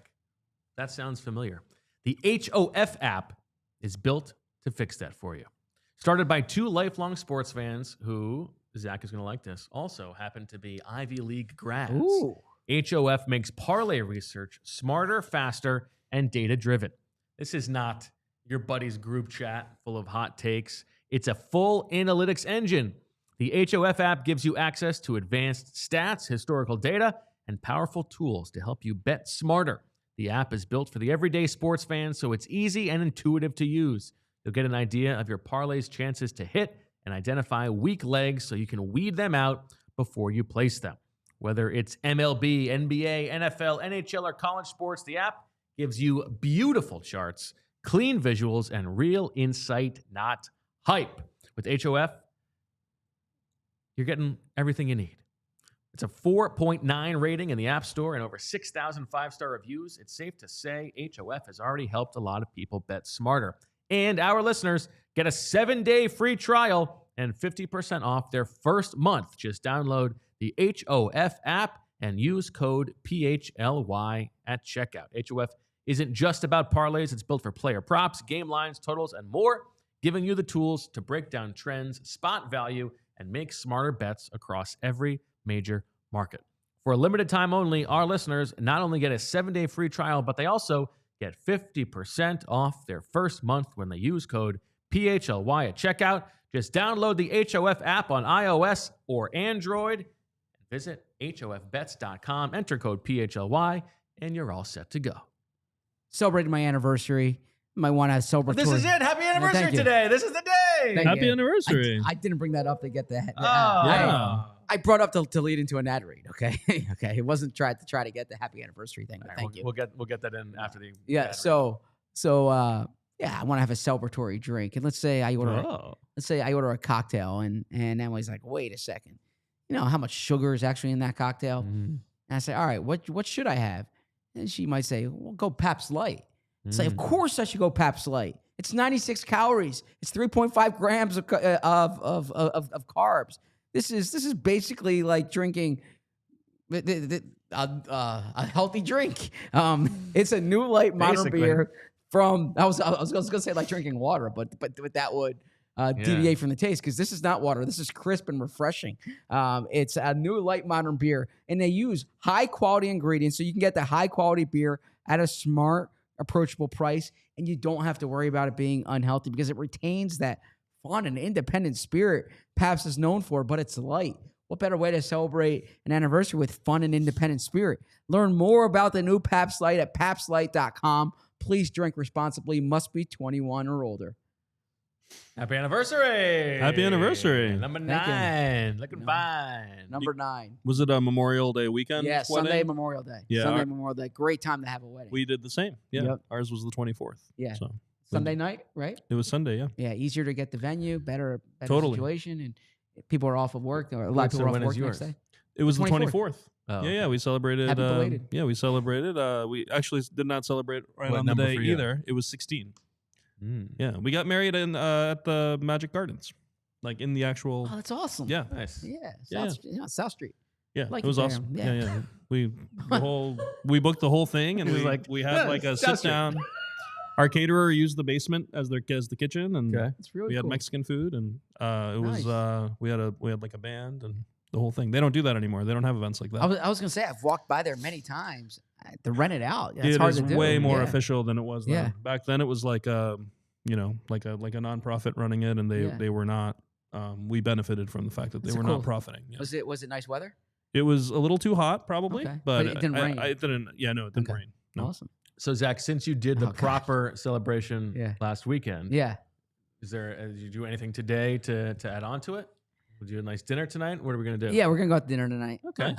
That sounds familiar. The HOF app is built to fix that for you. Started by two lifelong sports fans who, Zach is going to like this, also happen to be Ivy League grads. HOF makes parlay research smarter, faster, and data-driven. This is not your buddy's group chat full of hot takes. It's a full analytics engine. The HOF app gives you access to advanced stats, historical data, and powerful tools to help you bet smarter. The app is built for the everyday sports fan, so it's easy and intuitive to use. You'll get an idea of your parlay's chances to hit and identify weak legs so you can weed them out before you place them. Whether it's MLB, NBA, NFL, NHL, or college sports, the app gives you beautiful charts, clean visuals, and real insight, not hype. With HOF, you're getting everything you need. It's a 4.9 rating in the App Store and over 6,000 five-star reviews. It's safe to say HOF has already helped a lot of people bet smarter. And our listeners get a 7-day free trial and 50% off their first month. Just download the HOF app and use code PHLY at checkout. HOF isn't just about parlays. It's built for player props, game lines, totals, and more, giving you the tools to break down trends, spot value, and make smarter bets across every major market. For a limited time only, our listeners not only get a 7-day free trial, but they also get 50% off their first month when they use code PHLY at checkout. Just download the HOF app on iOS or Android. Visit HOFbets.com, enter code PHLY, and you're all set to go. Celebrating my anniversary. Might want to celebrate. This is it. Happy anniversary thank you. today. This is the day. Thank Happy you. anniversary. I didn't bring that up to get that. Yeah. I brought up to lead into an ad read. Okay, okay. It wasn't try to get the happy anniversary thing. But All right, thank you. We'll get that in after the Yeah. ad read. So yeah, I want to have a celebratory drink, and let's say I order a cocktail, and Emily's like, wait a second, you know how much sugar is actually in that cocktail? And I say, all right, what should I have? And she might say, well, go Pabst Light. It's like, of course I should go Pabst Light. It's 96 calories. It's 3.5 grams of carbs. This is basically like drinking a healthy drink. It's a new light modern Basically. beer from. I was gonna say like drinking water, but that would deviate from the taste because this is not water. This is crisp and refreshing. It's a new light modern beer, and they use high quality ingredients, so you can get the high quality beer at a smart, approachable price, and you don't have to worry about it being unhealthy because it retains that fun and independent spirit Pabst is known for, but it's light. What better way to celebrate an anniversary with fun and independent spirit? Learn more about the new Pabst Light at pabstlight.com. Please drink responsibly. Must be 21 or older. Happy anniversary. Happy anniversary. Number Thank you. 9. Looking fine. Number 9. Was it a Memorial Day weekend? Yeah, wedding? Sunday Memorial Day. Yeah, Sunday Memorial Day. Great time to have a wedding. We did the same. Yeah. Yep. Ours was the 24th. Yeah. So Sunday night, right? it was Sunday, yeah. Yeah, easier to get the venue, better Totally. situation, and people are off of work. Or a lot of So people are off when of is work next yours? day. It was the 24th. 24th. Oh, Yeah, we celebrated. Happy belated. Yeah, we celebrated. We actually did not celebrate right What on the number day for you? either. It was 16. Mm. Yeah, we got married in at the Magic Gardens, like in the actual. Oh, that's awesome. Yeah, Nice. Yeah. South Street. yeah, like it was it there, awesome. yeah. Yeah. We booked the whole thing, and He was we like, we "Yeah, had like a South sit down. Our caterer used the basement as the kitchen, and Okay. It's really we had cool. Mexican food, and it Nice. was we had like a band and the whole thing. They don't do that anymore. They don't have events like that. I was gonna say I've walked by there many times to rent it out. It's It hard is to do. way more Yeah. official than it was then. Yeah. Back then, it was like like a nonprofit running it, and they Yeah. they were not we benefited from the fact that they were not profiting. Yeah. Was it nice weather? It was a little too hot, probably, Okay. but it didn't rain. It didn't. Yeah, no, it didn't rain. No. Awesome. So Zach, since you did the proper celebration last weekend, is there? Did you do anything today to add on to it? Would you do a nice dinner tonight? What are we gonna do? Yeah, we're gonna go out to dinner tonight. Okay.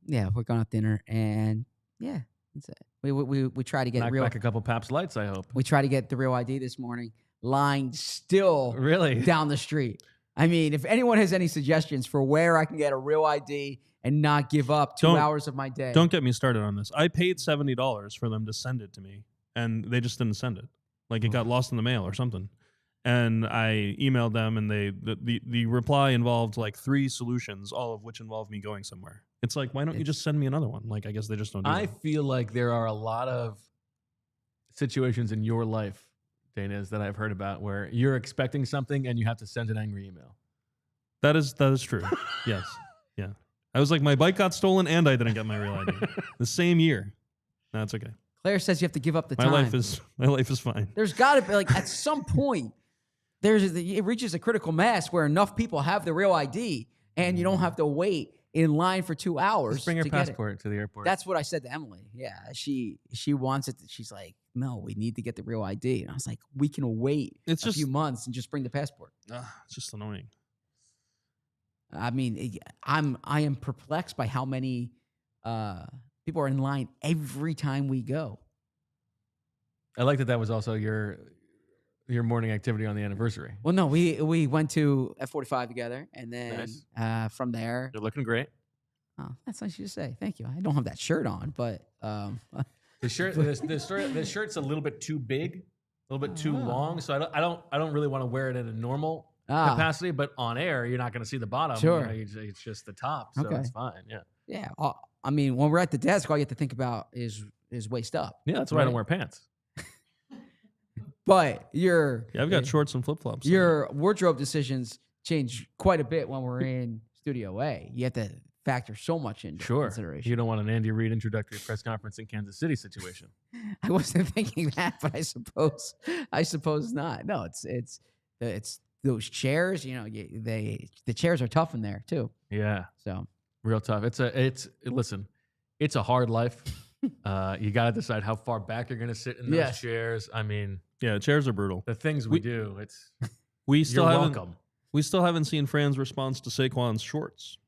Yeah, we're going out to dinner, and yeah, that's it. We try to get Knock back a couple Pabst Lights, I hope. We try to get the real ID this morning. Line still really down the street. I mean, if anyone has any suggestions for where I can get a real ID and not give up 2 hours of my day. Don't get me started on this. I paid $70 for them to send it to me, and they just didn't send it. Like it got lost in the mail or something. And I emailed them, and the reply involved like 3 solutions, all of which involved me going somewhere. It's like, why don't you just send me another one? Like, I guess they just don't do I feel like there are a lot of situations in your life, Deniz, that I've heard about where you're expecting something and you have to send an angry email. That is true. Yes. Yeah. I was like, my bike got stolen and I didn't get my real ID. The same year. No, it's okay. Claire says you have to give up the time. My life is fine. There's got to be, like, at some point, it reaches a critical mass where enough people have the real ID and you don't have to wait in line for 2 hours. Just bring your passport to the airport. That's what I said to Emily. Yeah, she wants it. She's like, no, we need to get the real ID. And I was like, we can wait a few months and just bring the passport. It's just annoying. I mean, I am perplexed by how many people are in line every time we go. I like that was also your morning activity on the anniversary. Well, no, we went to F45 together, and then from there, you're looking great. Oh, that's nice of you to say. Thank you. I don't have that shirt on, but the shirt's a little bit too big, a little bit too long, so I don't really want to wear it in a normal capacity. But on air, you're not going to see the bottom. Sure, it's just the top, so it's fine. Yeah, yeah. I mean, when we're at the desk, all you have to think about is waist up. Yeah, that's why I don't wear pants. But I've got shorts and flip flops. Your wardrobe decisions change quite a bit when we're in Studio A. You have to factor so much into consideration. You don't want an Andy Reid introductory press conference in Kansas City situation. I wasn't thinking that, but I suppose not. No, it's those chairs. You know, the chairs are tough in there too. Yeah, so real tough. Listen, it's a hard life. You got to decide how far back you're going to sit in those chairs. I mean, yeah, chairs are brutal. The things we do, we still you're haven't welcome. We still haven't seen Fran's response to Saquon's shorts.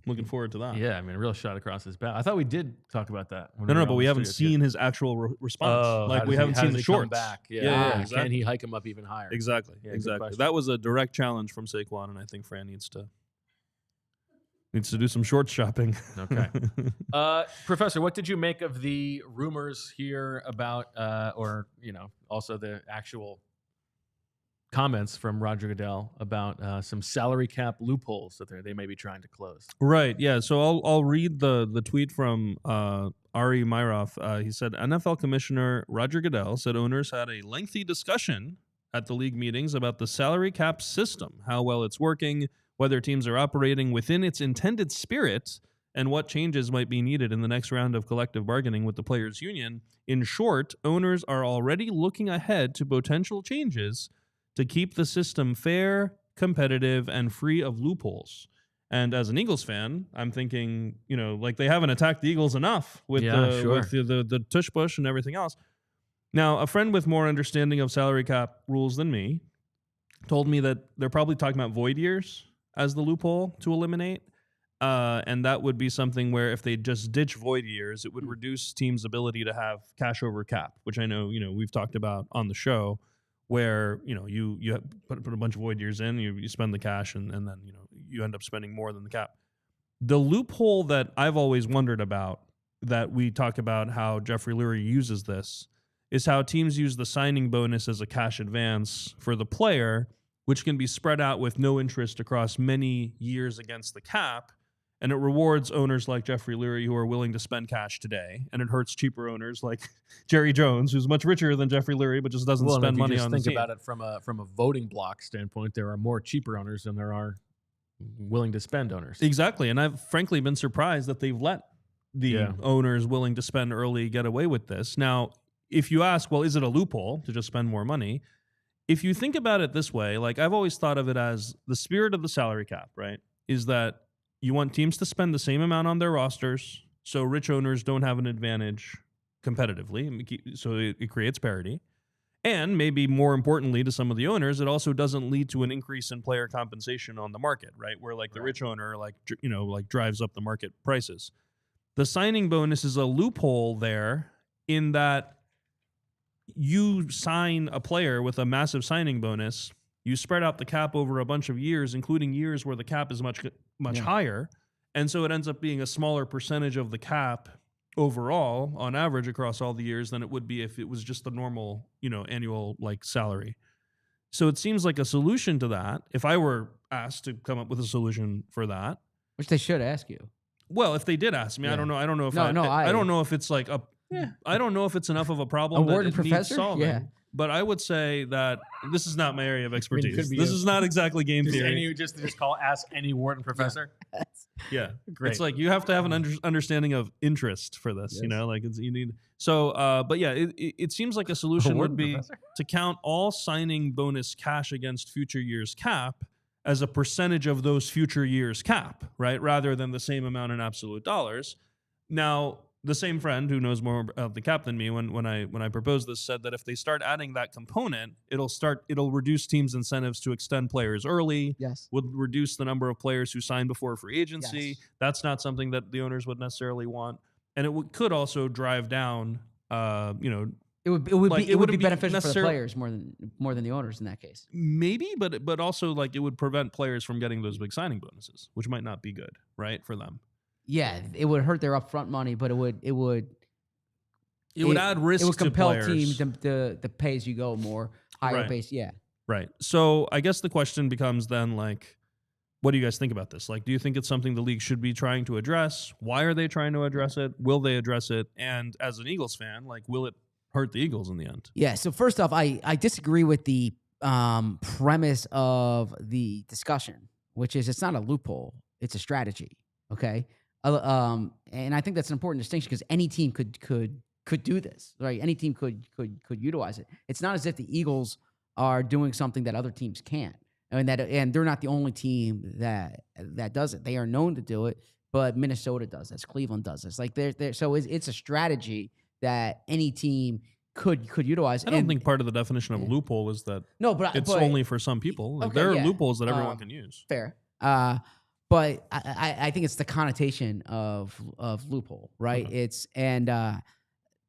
Looking forward to that. Yeah, I mean, a real shot across his back. I thought we did talk about that. No, but we haven't seen his actual response. Like we haven't seen the shorts. Back. Yeah, exactly. Can he hike him up even higher? Exactly. Yeah, exactly. That was a direct challenge from Saquon, and I think Fran needs to do some short shopping. Okay. Professor, what did you make of the rumors here about, also the actual comments from Roger Goodell about some salary cap loopholes that they may be trying to close? Right. Yeah. So I'll read the tweet from Ari Myroff. He said, NFL Commissioner Roger Goodell said owners had a lengthy discussion at the league meetings about the salary cap system, how well it's working, whether teams are operating within its intended spirit, and what changes might be needed in the next round of collective bargaining with the players' union. In short, owners are already looking ahead to potential changes to keep the system fair, competitive, and free of loopholes. And as an Eagles fan, I'm thinking, like they haven't attacked the Eagles enough with the tush push and everything else. Now, a friend with more understanding of salary cap rules than me told me that they're probably talking about void years as the loophole to eliminate. And that would be something where if they just ditch void years, it would reduce teams' ability to have cash over cap, which I know, we've talked about on the show, where, you put a bunch of void years in, you spend the cash, and then, you end up spending more than the cap. The loophole that I've always wondered about, that we talk about how Jeffrey Lurie uses this, is how teams use the signing bonus as a cash advance for the player, which can be spread out with no interest across many years against the cap. And it rewards owners like Jeffrey Lurie who are willing to spend cash today. And it hurts cheaper owners like Jerry Jones, who's much richer than Jeffrey Lurie, but just doesn't spend money on the team. Think about it from a voting block standpoint. There are more cheaper owners than there are willing to spend owners. Exactly. And I've frankly been surprised that they've let the owners willing to spend early get away with this. Now, if you ask, well, is it a loophole to just spend more money? if you think about it this way, like I've always thought of it as the spirit of the salary cap, right? Is that you want teams to spend the same amount on their rosters so rich owners don't have an advantage competitively. So it creates parity. And maybe more importantly to some of the owners, it also doesn't lead to an increase in player compensation on the market, right? Where like the rich owner, like, you know, like drives up the market prices. The signing bonus is a loophole there in that you sign a player with a massive signing bonus, you spread out the cap over a bunch of years, including years where the cap is much higher. And so it ends up being a smaller percentage of the cap overall on average across all the years than it would be if it was just the normal, you know, annual like salary. So it seems like a solution to that. If I were asked to come up with a solution for that, which they should ask you. Well, if they did ask me, I don't know. I don't know if I don't know if it's like a. Yeah. I don't know if it's enough of a problem that it needs solving. Yeah. But I would say that this is not my area of expertise. This is not exactly game theory. Just ask any Wharton professor. Yeah, great. It's like you have to have an understanding of interest for this. Yes. You know, like you need. So, but yeah, it seems like a solution would be to count all signing bonus cash against future years cap as a percentage of those future years cap, right? Rather than the same amount in absolute dollars. Now, the same friend who knows more about the cap than me, when I proposed this, said that if they start adding that component, it'll reduce teams' incentives to extend players early. Yes, would reduce the number of players who sign before free agency. Yes. That's not something that the owners would necessarily want, and it could also drive down. It would be beneficial for the players more than the owners in that case. Maybe, but also like it would prevent players from getting those big signing bonuses, which might not be good, right, for them. Yeah, it would hurt their upfront money, but it would add risk. It would compel teams to pay as you go more higher base. Yeah, right. So I guess the question becomes then, like, what do you guys think about this? Like, do you think it's something the league should be trying to address? Why are they trying to address it? Will they address it? And as an Eagles fan, like, will it hurt the Eagles in the end? Yeah. So first off, I disagree with the premise of the discussion, which is it's not a loophole; it's a strategy. Okay. And I think that's an important distinction because any team could do this, right? Any team could utilize it. It's not as if the Eagles are doing something that other teams can't, and they're not the only team that does it. They are known to do it, but Minnesota does this, Cleveland does this. Like so it's a strategy that any team could utilize. I don't think part of the definition of a loophole is that it's only for some people. Like, there are loopholes that everyone can use. Fair. But I think it's the connotation of loophole, right? Uh-huh.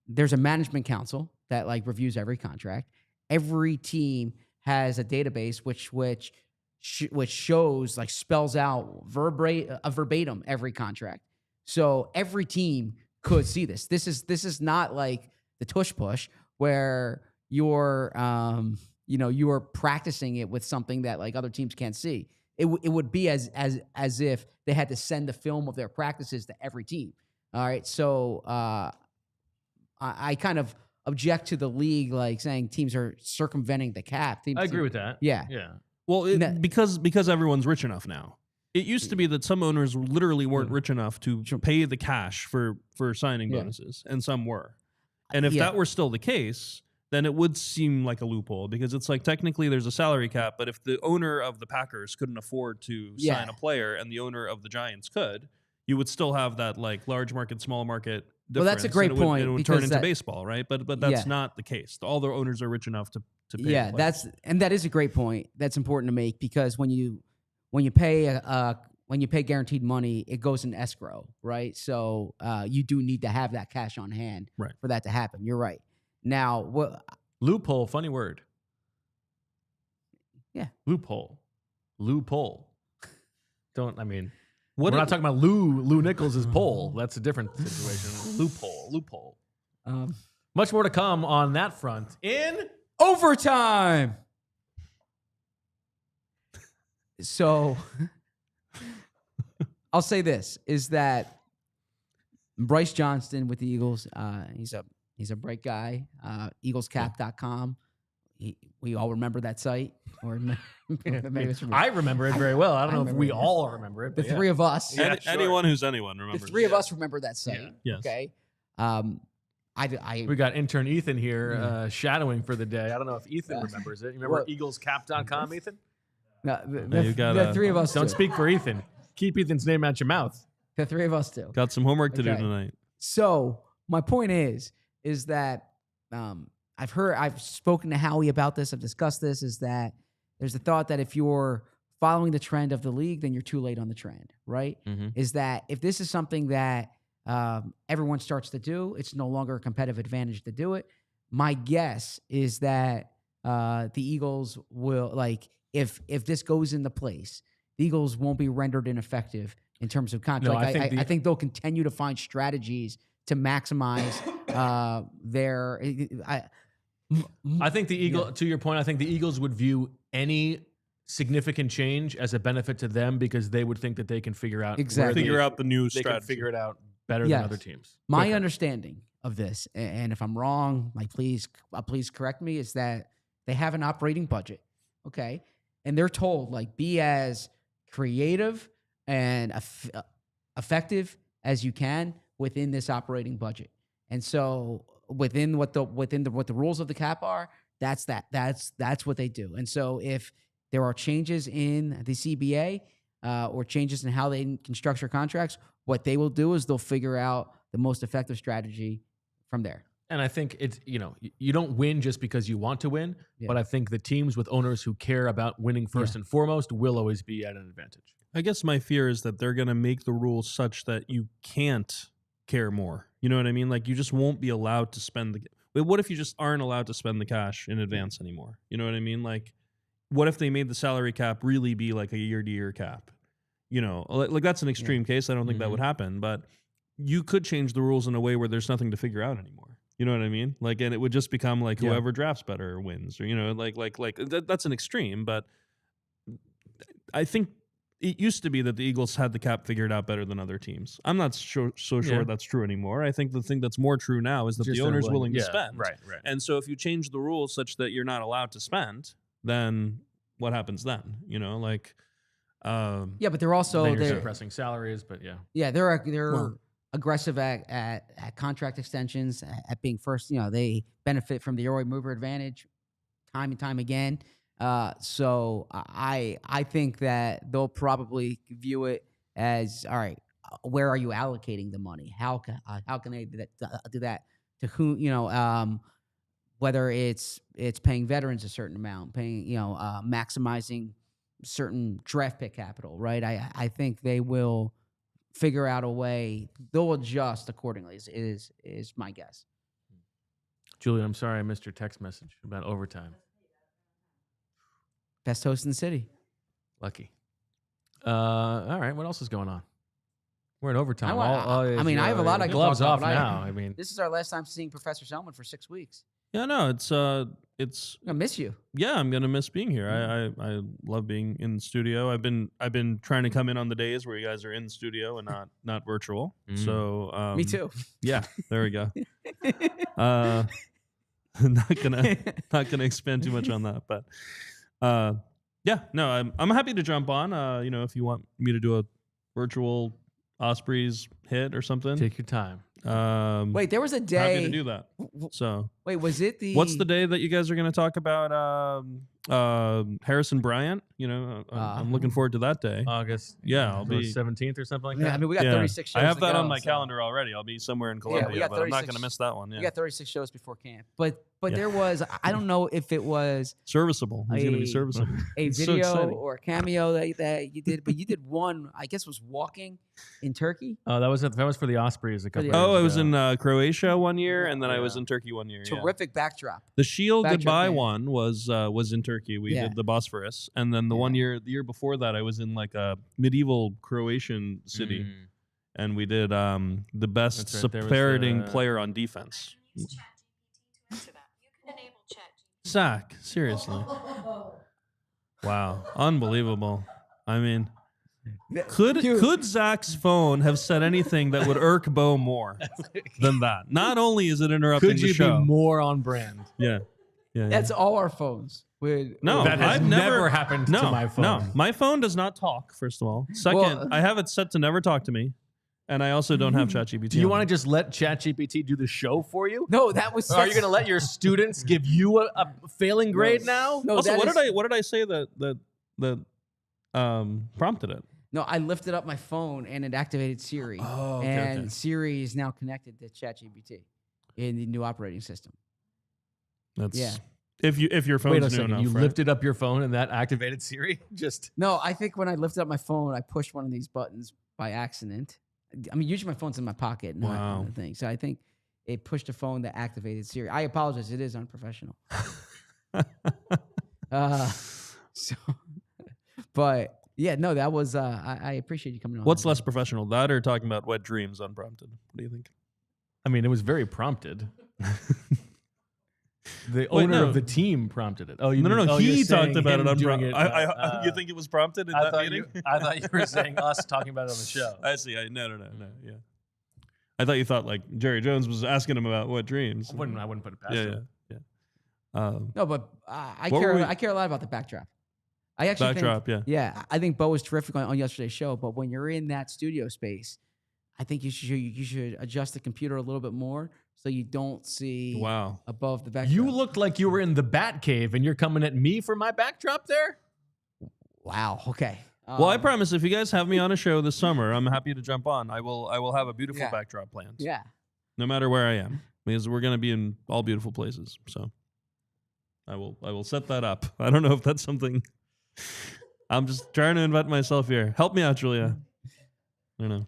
There's a management council that like reviews every contract. Every team has a database which shows, like, spells out verbatim every contract. So every team could see this. This is not like the tush push where you're you're practicing it with something that like other teams can't see. It would be as if they had to send the film of their practices to every team. All right, so I kind of object to the league like saying teams are circumventing the cap. I agree with that. Yeah. Well, because everyone's rich enough now. It used to be that some owners literally weren't rich enough to pay the cash for signing bonuses, and some were. And if that were still the case, then it would seem like a loophole because it's like technically there's a salary cap, but if the owner of the Packers couldn't afford to sign a player and the owner of the Giants could, you would still have that like large market, small market difference. Well, that's a great point. It would turn into baseball, right? But that's not the case. All the owners are rich enough to pay. Yeah, that is a great point. That's important to make because when you pay guaranteed money, it goes in escrow, right? So you do need to have that cash on hand for that to happen. You're right. Now, what loophole? Funny word. Yeah, loophole. We're not talking about Lou Nichols' pole. That's a different situation. Loophole. Much more to come on that front in overtime. So, I'll say this is that Bryce Johnston with the Eagles. He's a bright guy. EaglesCap.com. We all remember that site. Or I remember it very well. I don't know if we all remember it. The three of us. Anyone who's anyone remembers. The three of us remember that site. Yeah. Yes. Okay. We got intern Ethan here shadowing for the day. I don't know if Ethan remembers it. You remember EaglesCap.com, Ethan? No, the three of us Don't do. speak for Ethan. Keep Ethan's name out your mouth. The three of us do. Got some homework to do tonight. So my point is that I've spoken to Howie about this. I've discussed this. Is that there's a thought that if you're following the trend of the league, then you're too late on the trend, right? Is that if this is something that everyone starts to do, it's no longer a competitive advantage to do it. My guess is that the Eagles will, like, if this goes into place, the Eagles won't be rendered ineffective in terms of contract. No, I think they'll continue to find strategies to maximize their. I think the Eagle. To your point, I think the Eagles would view any significant change as a benefit to them because they would think that they can figure out Figure out the new they strategy. can figure it out better than other teams. My understanding of this, and if I'm wrong, like please correct me, is that they have an operating budget, okay, and they're told like be as creative and effective as you can within this operating budget, and so within what the rules of the cap are, that's what they do, and so if there are changes in the CBA or changes in how they can structure contracts, what they will do is they'll figure out the most effective strategy from there. And I think it's, you don't win just because you want to win, but I think the teams with owners who care about winning first and foremost will always be at an advantage. I guess my fear is that they're going to make the rules such that you can't care more. You know what I mean? Like you just won't be allowed to spend what if you just aren't allowed to spend the cash in advance anymore? You know what I mean? Like what if they made the salary cap really be like a year-to-year cap? Like that's an extreme case. I don't think that would happen, but you could change the rules in a way where there's nothing to figure out anymore. You know what I mean? Like, and it would just become like whoever drafts better wins, or that's an extreme. But I think it used to be that the Eagles had the cap figured out better than other teams. I'm not so sure that's true anymore. I think the thing that's more true now is that the owner's willing to spend. Right. And so if you change the rules such that you're not allowed to spend, then what happens then? But they're also suppressing salaries, but they're aggressive at contract extensions, at being first. They benefit from the early mover advantage time and time again. So I think that they'll probably view it as, all right, where are you allocating the money? How can they do that to whom? Whether it's paying veterans a certain amount, maximizing certain draft pick capital, right? I think they will figure out a way. They'll adjust accordingly. Is my guess. Julian, I'm sorry I missed your text message about overtime. Best host in the city. Lucky. All right, what else is going on? We're in overtime. I have a lot of gloves off now. This is our last time seeing Professor Selman for 6 weeks. Yeah, no, it's I miss you. Yeah, I'm gonna miss being here. I love being in the studio. I've been trying to come in on the days where you guys are in the studio and not virtual. So me too. Yeah, there we go. Not gonna expand too much on that, but I'm happy to jump on. If you want me to do a virtual Ospreys hit or something, take your time. Wait, there was a day. Happy to do that. So wait, was it the? What's the day that you guys are going to talk about? Harrison Bryant. I'm looking forward to that day. August. Yeah, I'll be 17th or something like that. I mean, we got 36 shows. I have that to on my go, calendar already. I'll be somewhere in Colombia, but I'm not going to miss that one. Yeah. We got 36 shows before camp, but there was, I don't know if it was serviceable. He's going to be serviceable. A video or a cameo that you did, but you did one. I guess was walking in Turkey. Oh, that was for the Ospreys a couple years ago. I was in Croatia one year, and then I was in Turkey one year. Terrific backdrop. The Shield goodbye one was in Turkey. We did the Bosphorus, and then the year before that, I was in like a medieval Croatian city, and we did the best separating player on defense. Zach, seriously. Wow, unbelievable. I mean, could Zach's phone have said anything that would irk Bo more than that? Not only is it interrupting the show, could you be more on brand? Yeah. That's all our phones. That has never happened to my phone. No, my phone does not talk, first of all. Second, I have it set to never talk to me. And I also don't have ChatGPT. Do you want to just let ChatGPT do the show for you? No, that was. Or are you going to let your students give you a failing grade now? No, Also, that what did I say that prompted it? No, I lifted up my phone and it activated Siri. Oh, okay, and okay. Siri is now connected to ChatGPT in the new operating system. That's if your phone's Wait a new second. enough, You right? lifted up your phone and that activated Siri? Just No, I think when I lifted up my phone, I pushed one of these buttons by accident. I mean, usually my phone's in my pocket, not on the thing. So I think it pushed a phone that activated Siri. I apologize. It is unprofessional. But yeah, no, that was. I appreciate you coming on. What's less professional, that or talking about wet dreams unprompted? What do you think? I mean, it was very prompted. The owner of the team prompted it. Oh, you No. He talked about it unprompted. unprompted. You think it was prompted in that meeting? I thought you were saying us talking about it on the show. I see. No. Yeah. I thought you thought like Jerry Jones was asking him about wet dreams. I wouldn't put it past Yeah. him. No, but I What care. were we- I care a lot about the backdrop. I actually Backdrop, think, yeah. I think Bo was terrific on yesterday's show. But when you're in that studio space, I think you should adjust the computer a little bit more so you don't see Wow. above the backdrop. You looked like you were in the Bat Cave, and you're coming at me for my backdrop there. Wow. Okay. Well, I promise if you guys have me on a show this summer, I'm happy to jump on. I will have a beautiful Yeah. backdrop planned. Yeah. No matter where I am, because we're going to be in all beautiful places. So I will set that up. I don't know if that's something. I'm just trying to invent myself here. Help me out, Julia. I don't know.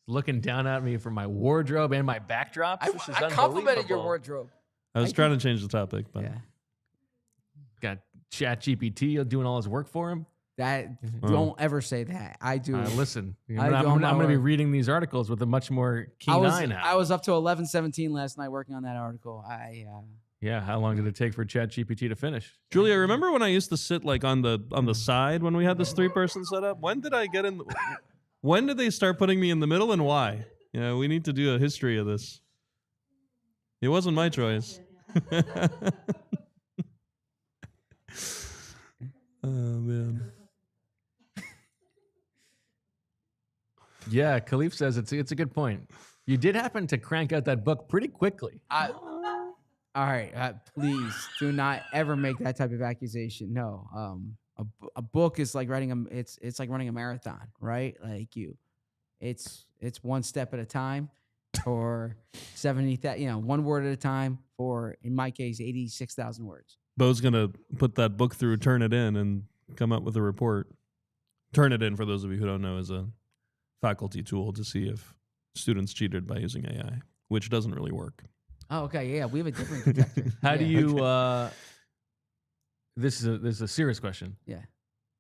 Looking down at me for my wardrobe and my backdrops. This is I complimented your unbelievable. wardrobe. I was trying to change the topic, but Yeah. Got ChatGPT doing all his work for him. Don't ever say that. I do. Listen, I I'm do on my going to be work. reading these articles with a much more keen eye now. I was up to 11:17 last night working on that article. Yeah, how long did it take for ChatGPT to finish? Julia, remember when I used to sit like on the side when we had this 3-person setup? When did I get in? When did they start putting me in the middle and why? You know, we need to do a history of this. It wasn't my choice. Oh man. Yeah, Khalif says it's a good point. You did happen to crank out that book pretty quickly. All right, please do not ever make that type of accusation. No, a book is like writing it's like running a marathon, right? Like it's one step at a time for 70, one word at a time for, in my case, 86,000 words. Bo's gonna put that book through, turn it in, and come up with a report. Turn it in, for those of you who don't know, is a faculty tool to see if students cheated by using AI, which doesn't really work. Oh, okay, yeah, we have a different detector. How do Yeah. you? This is a serious question. Yeah.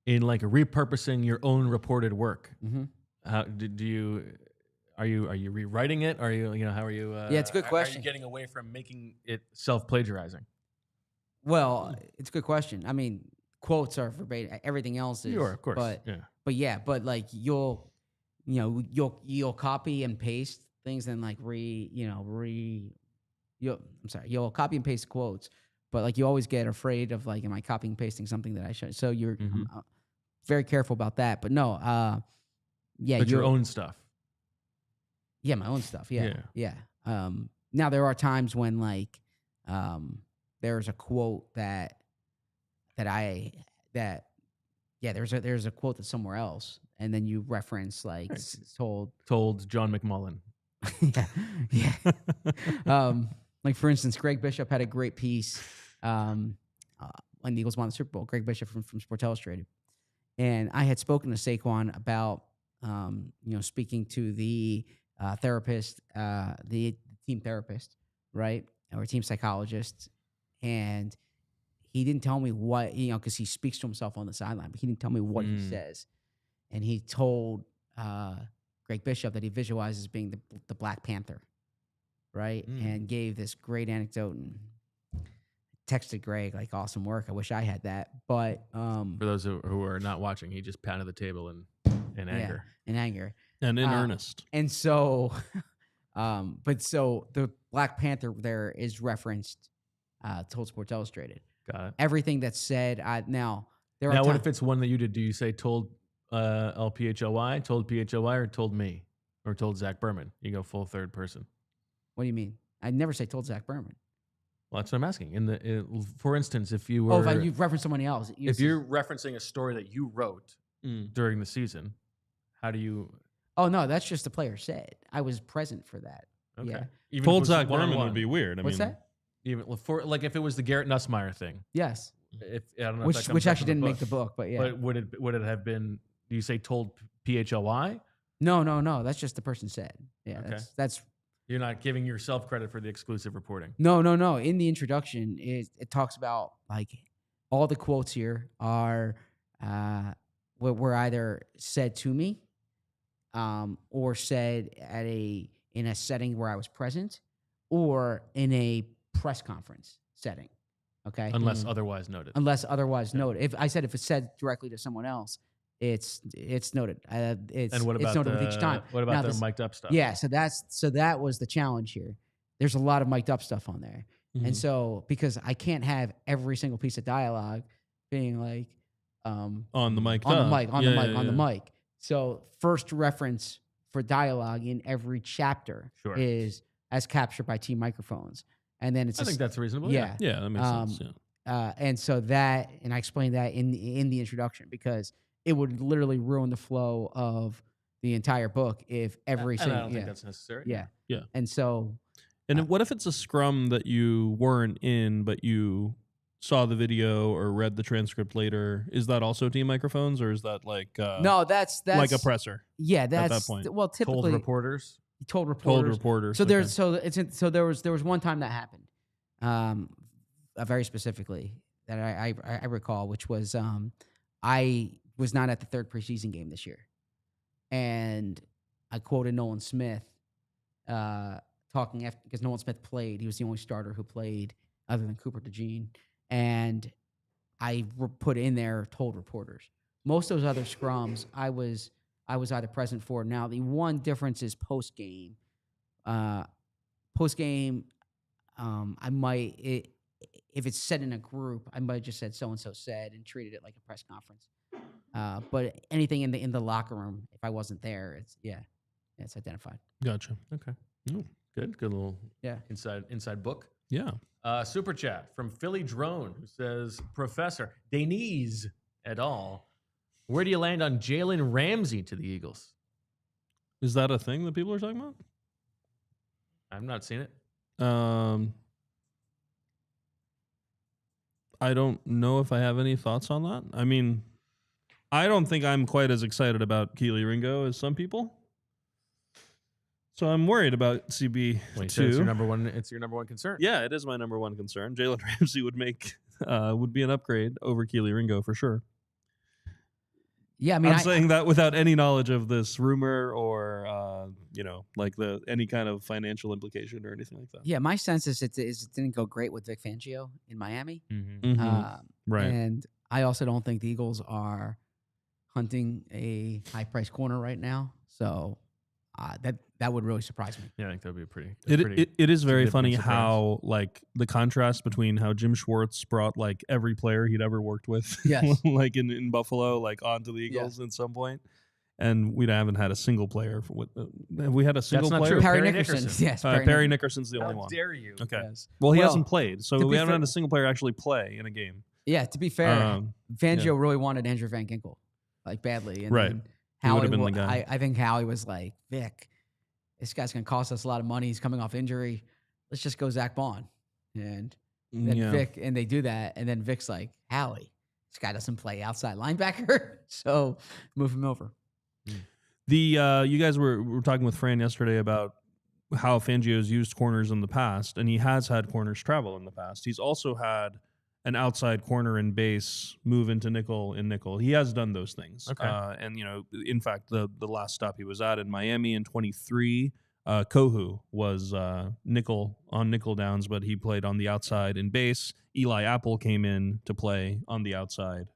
In like repurposing your own reported work, Mm-hmm. how do you? Are you rewriting it? Are you how are you? Yeah, it's a good Are question. you getting away from making it self-plagiarizing? Well, it's a good question. I mean, quotes are verbatim. Everything else is. Sure, of course. But like you'll copy and paste things and like you'll copy and paste quotes, but like you always get afraid of like, am I copying and pasting something that I should? So you're very careful about that. But no, yeah, But your own stuff. Yeah, my own stuff. Yeah. Now there are times when like there's a quote there's a quote that's somewhere else, and then you reference like Told John McMullen. yeah. Like for instance, Greg Bishop had a great piece when the Eagles won the Super Bowl. Greg Bishop from Sports Illustrated, and I had spoken to Saquon about speaking to the therapist, the team therapist, right, or team psychologist, and he didn't tell me what, because he speaks to himself on the sideline, but he didn't tell me what he says. And he told Greg Bishop that he visualizes being the Black Panther, right? And gave this great anecdote and texted Greg, like, awesome work. I wish I had that. But For those who are not watching, he just pounded the table in anger. Yeah, in anger. And in earnest. And so, so the Black Panther there is referenced told Sports Illustrated. Got it. Everything that's said, now there are What if it's one that you did? Do you say told LPHLY, told PHLY, or told me? Or told Zach Berman? You go full third person. What do you mean? I never say told Zach Berman. Well, that's what I'm asking. For instance, if you were, Oh, if you've referenced somebody else. if you're referencing a story that you wrote during the season, how do you? Oh no, that's just the player said. I was present for that. Okay. Yeah. Even if it Told was Zach Berman one-on-one. would be weird. I What's mean, that? Even for like if it was the Garrett Nussmeier thing. Yes. If I don't know if Which that comes which up actually in didn't the make the book, but yeah. But would it have been? Do you say told PHLY? No. That's just the person said. Yeah. Okay. That's You're not giving yourself credit for the exclusive reporting. No. In the introduction, it talks about like all the quotes here are were either said to me, or said in a setting where I was present, or in a press conference setting. Okay. Unless otherwise noted. Unless otherwise noted. If it's said directly to someone else, it's noted. It's And what about it's noted with each time. What about Now the this- mic'd up stuff? Yeah, so that was the challenge here. There's a lot of mic'd up stuff on there. Mhm. And so because I can't have every single piece of dialogue being like on the mic, on the mic. So first reference for dialogue in every chapter Sure. is as captured by team microphones. And then it's I think that's reasonable. yeah. Yeah, that makes sense. Yeah. And so and I explained that in the introduction because it would literally ruin the flow of the entire book if every And I single don't think that's necessary. yeah. Yeah. And so And what if it's a scrum that you weren't in, but you saw the video or read the transcript later? Is that also team microphones, or is that like no, that's like a presser? Yeah, that's that point. well typically Told reporters. told Told reporters. reporters. So okay. there was one time that happened, very specifically that I recall, which was I was not at the third preseason game this year, and I quoted Nolan Smith talking after because Nolan Smith played. He was the only starter who played other than Cooper DeJean, and I put in there told reporters. Most of those other scrums, I was either present for. Now the one difference is post game. Post game, I might if it's said in a group, I might have just said so and so said and treated it like a press conference. But anything in the locker room, if I wasn't there, it's identified. Gotcha. Okay. Good little Yeah. inside book. Yeah. Super chat from Philly Drone who says, Professor Deniz et al. Where do you land on Jalen Ramsey to the Eagles? Is that a thing that people are talking about? I've not seen it. I don't know if I have any thoughts on that. I mean, I don't think I'm quite as excited about Kelee Ringo as some people. So I'm worried about CB2. Wait, so it's your number one. It's your number one concern. Yeah, it is my number one concern. Jalen Ramsey would be an upgrade over Kelee Ringo for sure. Yeah, I mean, I'm saying that without any knowledge of this rumor or like any kind of financial implication or anything like that. yeah, my sense is it didn't go great with Vic Fangio in Miami. Mm-hmm. Mhm. Right. And I also don't think the Eagles are hunting a high price corner right now. So that would really surprise me. Yeah, I think that would be pretty. It is very significant funny surprise. how like the contrast between how Jim Schwartz brought like every player he'd ever worked with, Yes. like in Buffalo, like onto the Eagles at some point, and we haven't had a single player. Have we had a single not player? true. Perry Perry Nickerson. Nickerson. Yes, Perry Nickerson's the only How one. dare you? Okay. Yes. Well, he Well, hasn't played, so to we be haven't fair- had a single player actually play in a game. Yeah, to be fair, Um, Fangio really wanted Andrew Van Ginkel like badly. And Right. then He would Howie have been the guy. I think Howie was like, Vic, this guy's going to cost us a lot of money. He's coming off injury. Let's just go Zach Bond. And then Yeah. Vic, and they do that. And then Vic's like, Howie, this guy doesn't play outside linebacker. So move him over. You guys were talking with Fran yesterday about how Fangio's used corners in the past, and he has had corners travel in the past. He's also had an outside corner in base move into nickel in nickel. He has done those things. Okay. And in fact, the last stop he was at in Miami in 23, Kohu was nickel downs, but he played on the outside in base. Eli Apple came in to play on the outside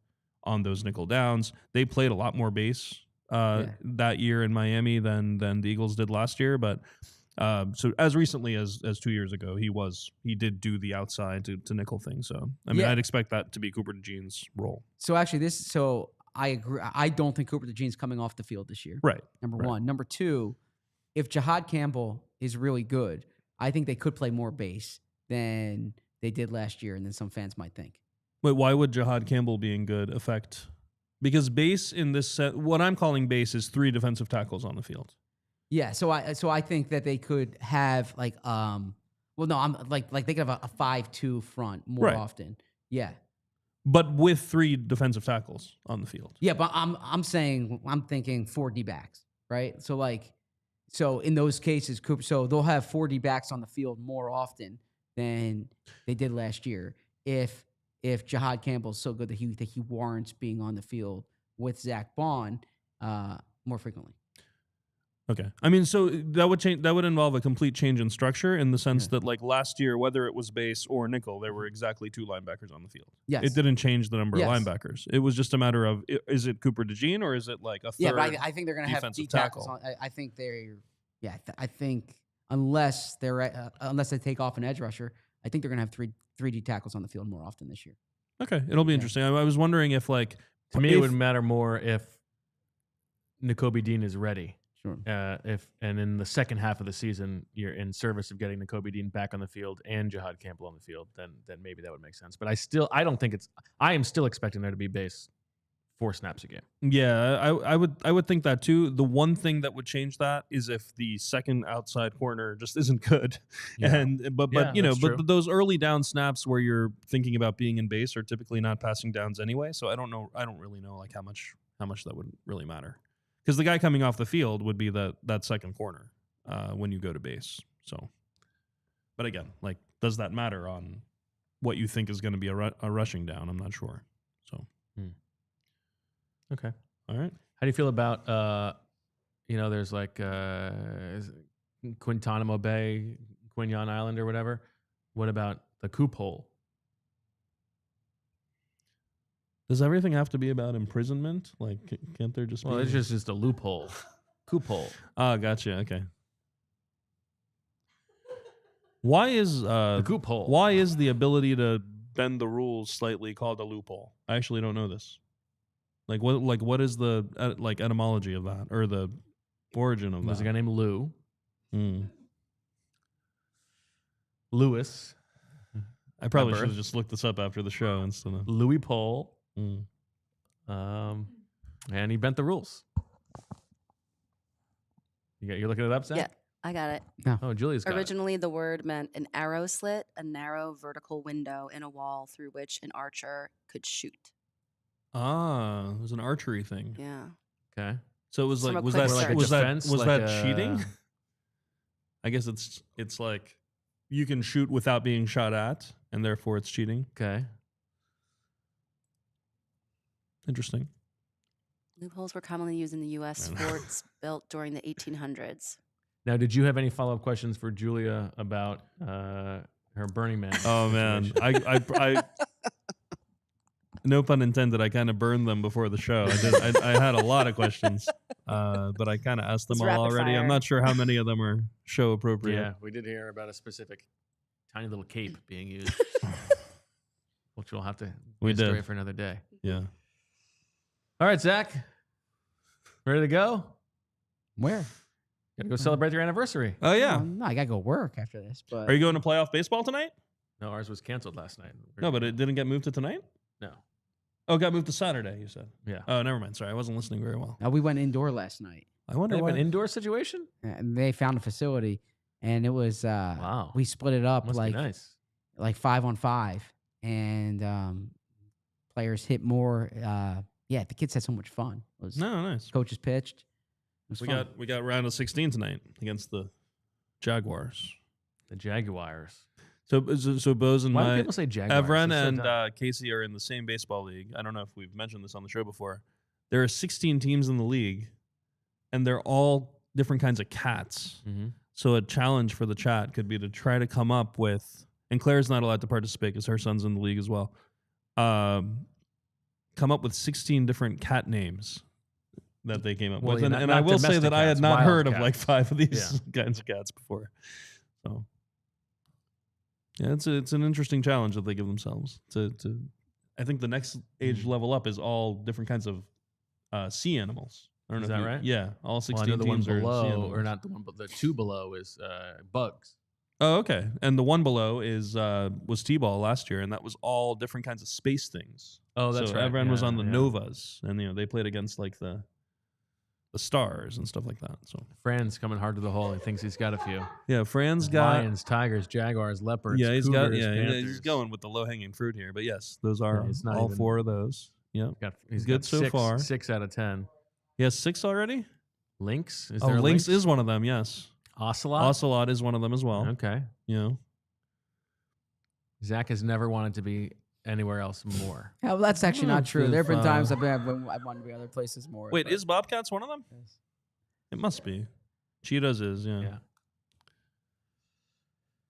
on those nickel downs. They played a lot more base that year in Miami than the Eagles did last year. But so as recently as 2 years ago, he did do the outside to nickel thing. So I mean, I'd expect that to be Cooper DeJean's role. So actually, I agree. I don't think Cooper DeJean's coming off the field this year. Right. Number one. Number two, if Jihaad Campbell is really good, I think they could play more base than they did last year, and than some fans might think. Wait, why would Jihaad Campbell being good affect? Because base in this set, what I'm calling base is 3 defensive tackles on the field. Yeah, so I think that they could have like I'm like they could have a 5-2 front more Right. often. Yeah. But with 3 defensive tackles on the field. Yeah, but I'm thinking 4 D backs, right? So in those cases, so they'll have 4 D backs on the field more often than they did last year. If Jihaad Campbell's so good that he warrants being on the field with Zach Bond more frequently. Okay. I mean, so that would involve a complete change in structure in the sense that, like, last year, whether it was base or nickel, there were exactly 2 linebackers on the field. Yes. It didn't change the number Yes. of linebackers. It was just a matter of, is it Cooper DeJean or is it like a third? Yeah, but I think they're going to have defensive D tackles. I think I think unless they take off an edge rusher, I think they're going to have three D tackles on the field more often this year. Okay. It'll be interesting. I was wondering if, like, To me, it would matter more if Nakobe Dean is ready. Sure. And in the second half of the season, you're in service of getting Nakobe Dean back on the field and Jihaad Campbell on the field, then maybe that would make sense. But I am still expecting there to be base 4 snaps a game. Yeah, I would think that too. The one thing that would change that is if the second outside corner just isn't good. Yeah. But those early down snaps where you're thinking about being in base are typically not passing downs anyway. So I don't really know like how much that would really matter. Because the guy coming off the field would be that second corner when you go to base. So, but again, like, does that matter on what you think is going to be a rushing down? I'm not sure. So, Okay. All right. How do you feel about there's like Guantanamo Bay, Quinyon Island or whatever? What about the coop hole? Does everything have to be about imprisonment? Like, can't there just be... Well, it's just a loophole. Coop hole. Oh, gotcha. Okay. Why is the coop hole? Why is the ability to bend the rules slightly called a loophole? I actually don't know this. What is the etymology of that, or the origin of that? There's a guy named Lou. Hmm. Lewis. I probably should have just looked this up after the show instead of Louis Pole. Mm. And he bent the rules. You're looking it up, Zach? Yeah, I got it. Oh, Julia's got Originally, the word meant an arrow slit, a narrow vertical window in a wall through which an archer could shoot. Ah, it was an archery thing. Yeah. it. Okay. So it was From like a was quick that search. was defense, that was like that cheating? I guess it's like you can shoot without being shot at, and therefore it's cheating. Okay. Interesting. Loopholes were commonly used in the U.S. forts built during the 1800s. Now, did you have any follow-up questions for Julia about her Burning Man? Oh man, situation? I no pun intended. I kind of burned them before the show. I had a lot of questions, but I kind of asked them It's all rapid already. I'm fire. not sure how many of them are show appropriate. Yeah, we did hear about a specific tiny little cape being used, which we'll have to We be a story did. for another day. Yeah. All right, Zach, ready to go? Where? Gotta go celebrate your anniversary. Oh yeah. No, I gotta go work after this. But Are you going to playoff baseball tonight? No, ours was canceled last night. No, but it didn't get moved to tonight. No. Oh, it got moved to Saturday. You said. Yeah. Oh, never mind. Sorry, I wasn't listening very well. we went indoor last night, I wonder They have why. an indoor situation? and they found a facility, and it was Wow. we split it up Must like be nice. 5-on-5, and players hit more. Yeah, the kids had so much fun. It was No, nice. coaches pitched. It was fun. We got round of 16 tonight against the Jaguars. The Jaguars. So Bose and Why do my people say Jaguars? Evren It's so and dumb. Casey are in the same baseball league. I don't know if we've mentioned this on the show before. There are 16 teams in the league, and they're all different kinds of cats. Mhm. So a challenge for the chat could be to try to come up with, and Claire's not allowed to participate because her son's in the league as well. Come up with 16 different cat names that they came up Well, with. yeah, And not I will say domestic that I had cats, not wild heard of cats. like 5 of these Yeah. kinds of cats before. So yeah, it's an interesting challenge that they give themselves. I think the next age level up is all different kinds of sea animals. I don't Is know if that right? Yeah, all Well, 16 I know the one teams are in below, CN. or not the one, but the two below is Bugs. Oh, okay. And the one below is was T-ball last year, and that was all different kinds of space things. Oh, that's so right. everyone was Yeah, on the yeah. Novas, and they played against like the stars and stuff like that. So Fran's coming hard to the hole. He thinks he's got a few. yeah, Fran's got Lions, Tigers, Jaguars, Leopards, yeah, he's Cougars, got Panthers. he's going with the low hanging fruit here. But yes, those are it's not all even- 4 of those. Yeah, He's Good got so six, far. 6 out of 10. he has 6 already. Lynx? Is Oh, there a Lynx is one of them. Yes, Ocelot? Ocelot is one of them as well. Okay. You know, Zach has never wanted to be anywhere else more. Yeah, well, that's actually not true. There have been If, times I've wanted to be other places more. wait, but- is Bobcats one of them? Yes. It must be. Cheetahs is, yeah. Yeah.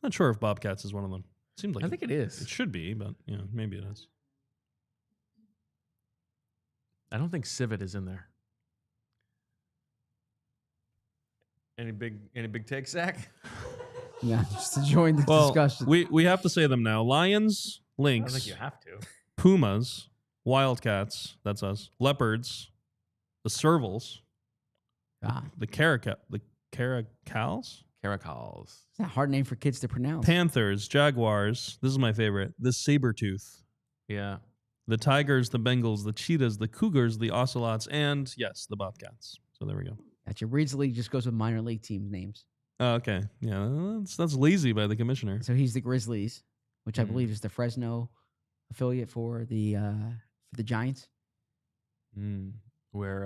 Not sure if Bobcats is one of them. Seems like I think it is. it should be, but maybe it is. I don't think Civet is in there. Any big takes, Zach? Yeah, just to join the Well, discussion. we have to say them now. Lions, I don't Lynx, think you have to. Pumas, Wildcats, that's us, Leopards, the Servals, the Caracals, Caracals. It's a hard name for kids to pronounce. Panthers, Jaguars, this is my favorite, the Sabertooth, Yeah. the Tigers, the Bengals, the Cheetahs, the Cougars, the Ocelots, and yes, the Bobcats. So there we go. Gotcha. Reed's League just goes with minor league teams' names. Oh, okay. Yeah, that's lazy by the commissioner. So he's the Grizzlies, which I Mhm. believe is the Fresno affiliate for the Giants. Where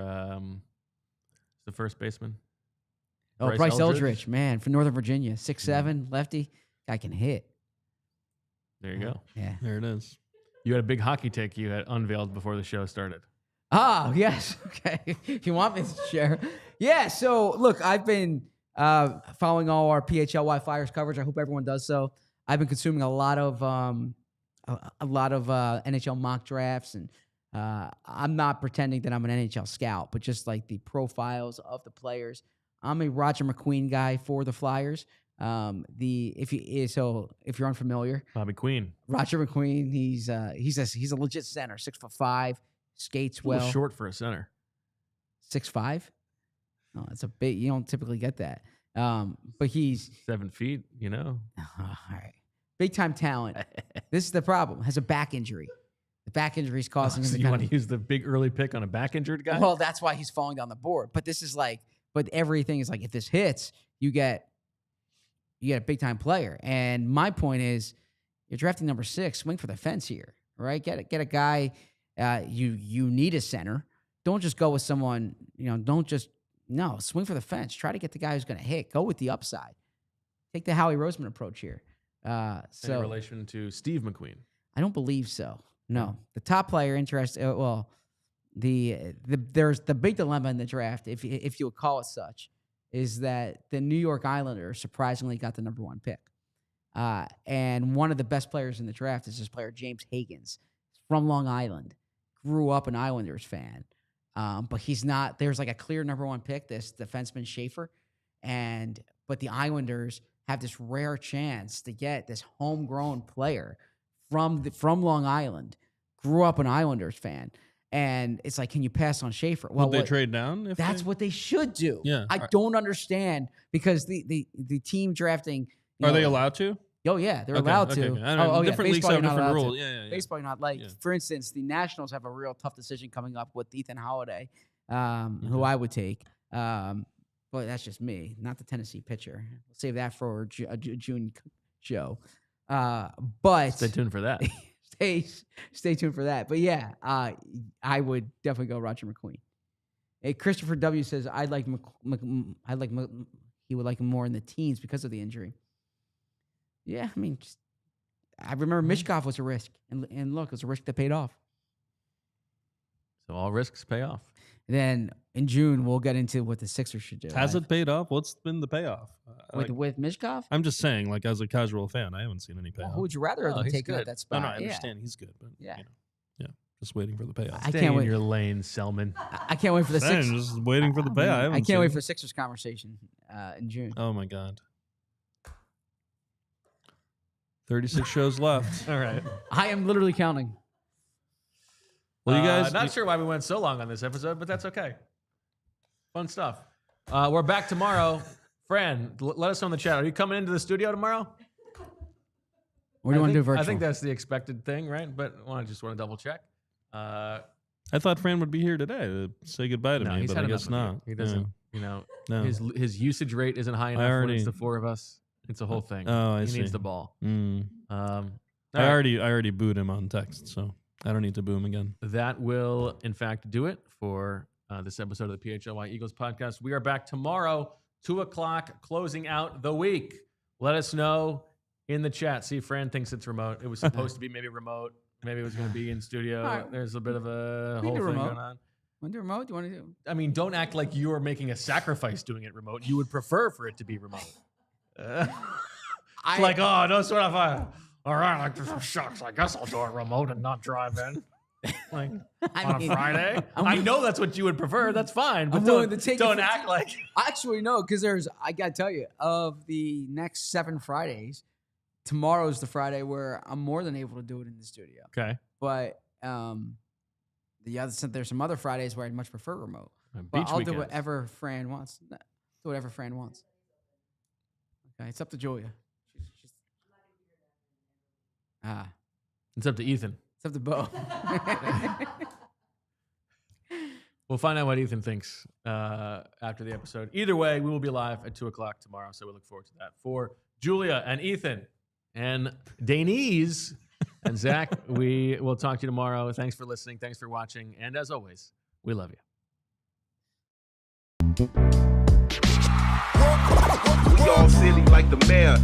the first baseman? Oh, Bryce Eldridge, man, from Northern Virginia, 6'7", lefty. Guy can hit. There you go. Yeah. There it is. You had a big hockey take you had unveiled before the show started. Oh, yes. Okay. If you want me to share. Yeah. So, look, I've been following all our PHLY Flyers coverage. I hope everyone does so. I've been consuming a lot of NHL mock drafts, and I'm not pretending that I'm an NHL scout, but just like the profiles of the players. I'm a Roger McQueen guy for the Flyers. If you're unfamiliar, Bobby Queen. Roger McQueen, he's a legit center, 6'5", skates A little well. short for a center. 6'5". Oh, that's a big. You don't typically get that. But he's 7 feet, all right. Big time talent. This is the problem. Has a back injury. The back injury is causing him So to you kind want of. to use the big early pick on a back injured guy? Well, that's why he's falling down the board. But this is like. But everything is like, if this hits, you get a big time player. And my point is, you're drafting number 6. Swing for the fence here, right? Get a guy. You need a center. Don't just go with someone. Swing for the fence. Try to get the guy who's going to hit. Go with the upside. Take the Howie Roseman approach here. In relation to Steve McQueen. I don't believe so. No, the top player interest. There's the big dilemma in the draft, if you would call it such, is that the New York Islanders surprisingly got the number 1 pick, and one of the best players in the draft is this player James Higgins from Long Island, grew up an Islanders fan, but he's not. There's like a clear number 1 pick, this defenseman Schaefer, but the Islanders have this rare chance to get this homegrown player from Long Island, grew up an Islanders fan. And it's like, can you pass on Schaefer? Well, would they trade down? That's what they should do. Yeah. I don't understand because the team drafting. Are they allowed to? Oh, yeah. They're allowed to. Okay. I don't know. Different leagues have different rules. Yeah. Baseball, you're not. Like, for instance, the Nationals have a real tough decision coming up with Ethan Holiday, who I would take. But that's just me, not the Tennessee pitcher. We'll save that for a June show. But Stay tuned for that. Stay tuned for that. But yeah, I would definitely go Roger McQueen. Hey, Christopher W says he would like him more in the teens because of the injury. Yeah, I mean, I remember Mishkov was a risk, and look, it was a risk that paid off. So all risks pay off. Then in June we'll get into what the Sixers should do. Has it paid off? What's been the payoff? With Mishkov? I'm just saying, like as a casual fan, I haven't seen any payoff. Who would you rather have taken at that spot? No, I understand he's good, but Yeah. just waiting for the payoff. I Stay can't in wait. your lane, Selman. I can't wait for the Sixers. Just waiting for the payoff. I can't wait for the Sixers conversation in June. Oh my god. 36 shows left. All right. I am literally counting. Well, you guys, not sure why we went so long on this episode, but that's okay. Fun stuff. We're back tomorrow. Fran, let us know in the chat. Are you coming into the studio tomorrow? What do you want to do virtual? I think that's the expected thing, right? But I just want to double check. I thought Fran would be here today to say goodbye to me, but I guess not. He doesn't. You know, No. his usage rate isn't high enough when it's the four of us. It's a whole thing. Oh, I he see. needs the ball. I already booed him on text, so I don't need to boo him again. That will, in fact, do it for this episode of the PHLY Eagles podcast. We are back tomorrow, 2:00, closing out the week. Let us know in the chat. See, Fran thinks it's remote. It was supposed to be maybe remote. Maybe it was going to be in studio. Right. There's a bit of a whole thing going on. Want to do remote? Do you want to do? I mean, don't act like you are making a sacrifice doing it remote. You would prefer for it to be remote. Like, oh, no sweat off. All right, like this shucks. I guess I'll do it remote and not drive in. Like on a Friday. I know that's what you would prefer. That's fine. But don't act like. Actually, no, because I got to tell you, of the next 7 Fridays, tomorrow's the Friday where I'm more than able to do it in the studio. Okay. But there's some other Fridays where I'd much prefer remote. Beach I'll weekends. do whatever Fran wants. Do whatever Fran wants. Okay, it's up to Julia. It's up to Ethan. It's up to Bo. We'll find out what Ethan thinks after the episode. Either way, we will be live at 2:00 tomorrow, so we look forward to that. For Julia and Ethan and Deniz and Zach, we will talk to you tomorrow. Thanks for listening. Thanks for watching. And as always, we love you. We all silly like the mayor.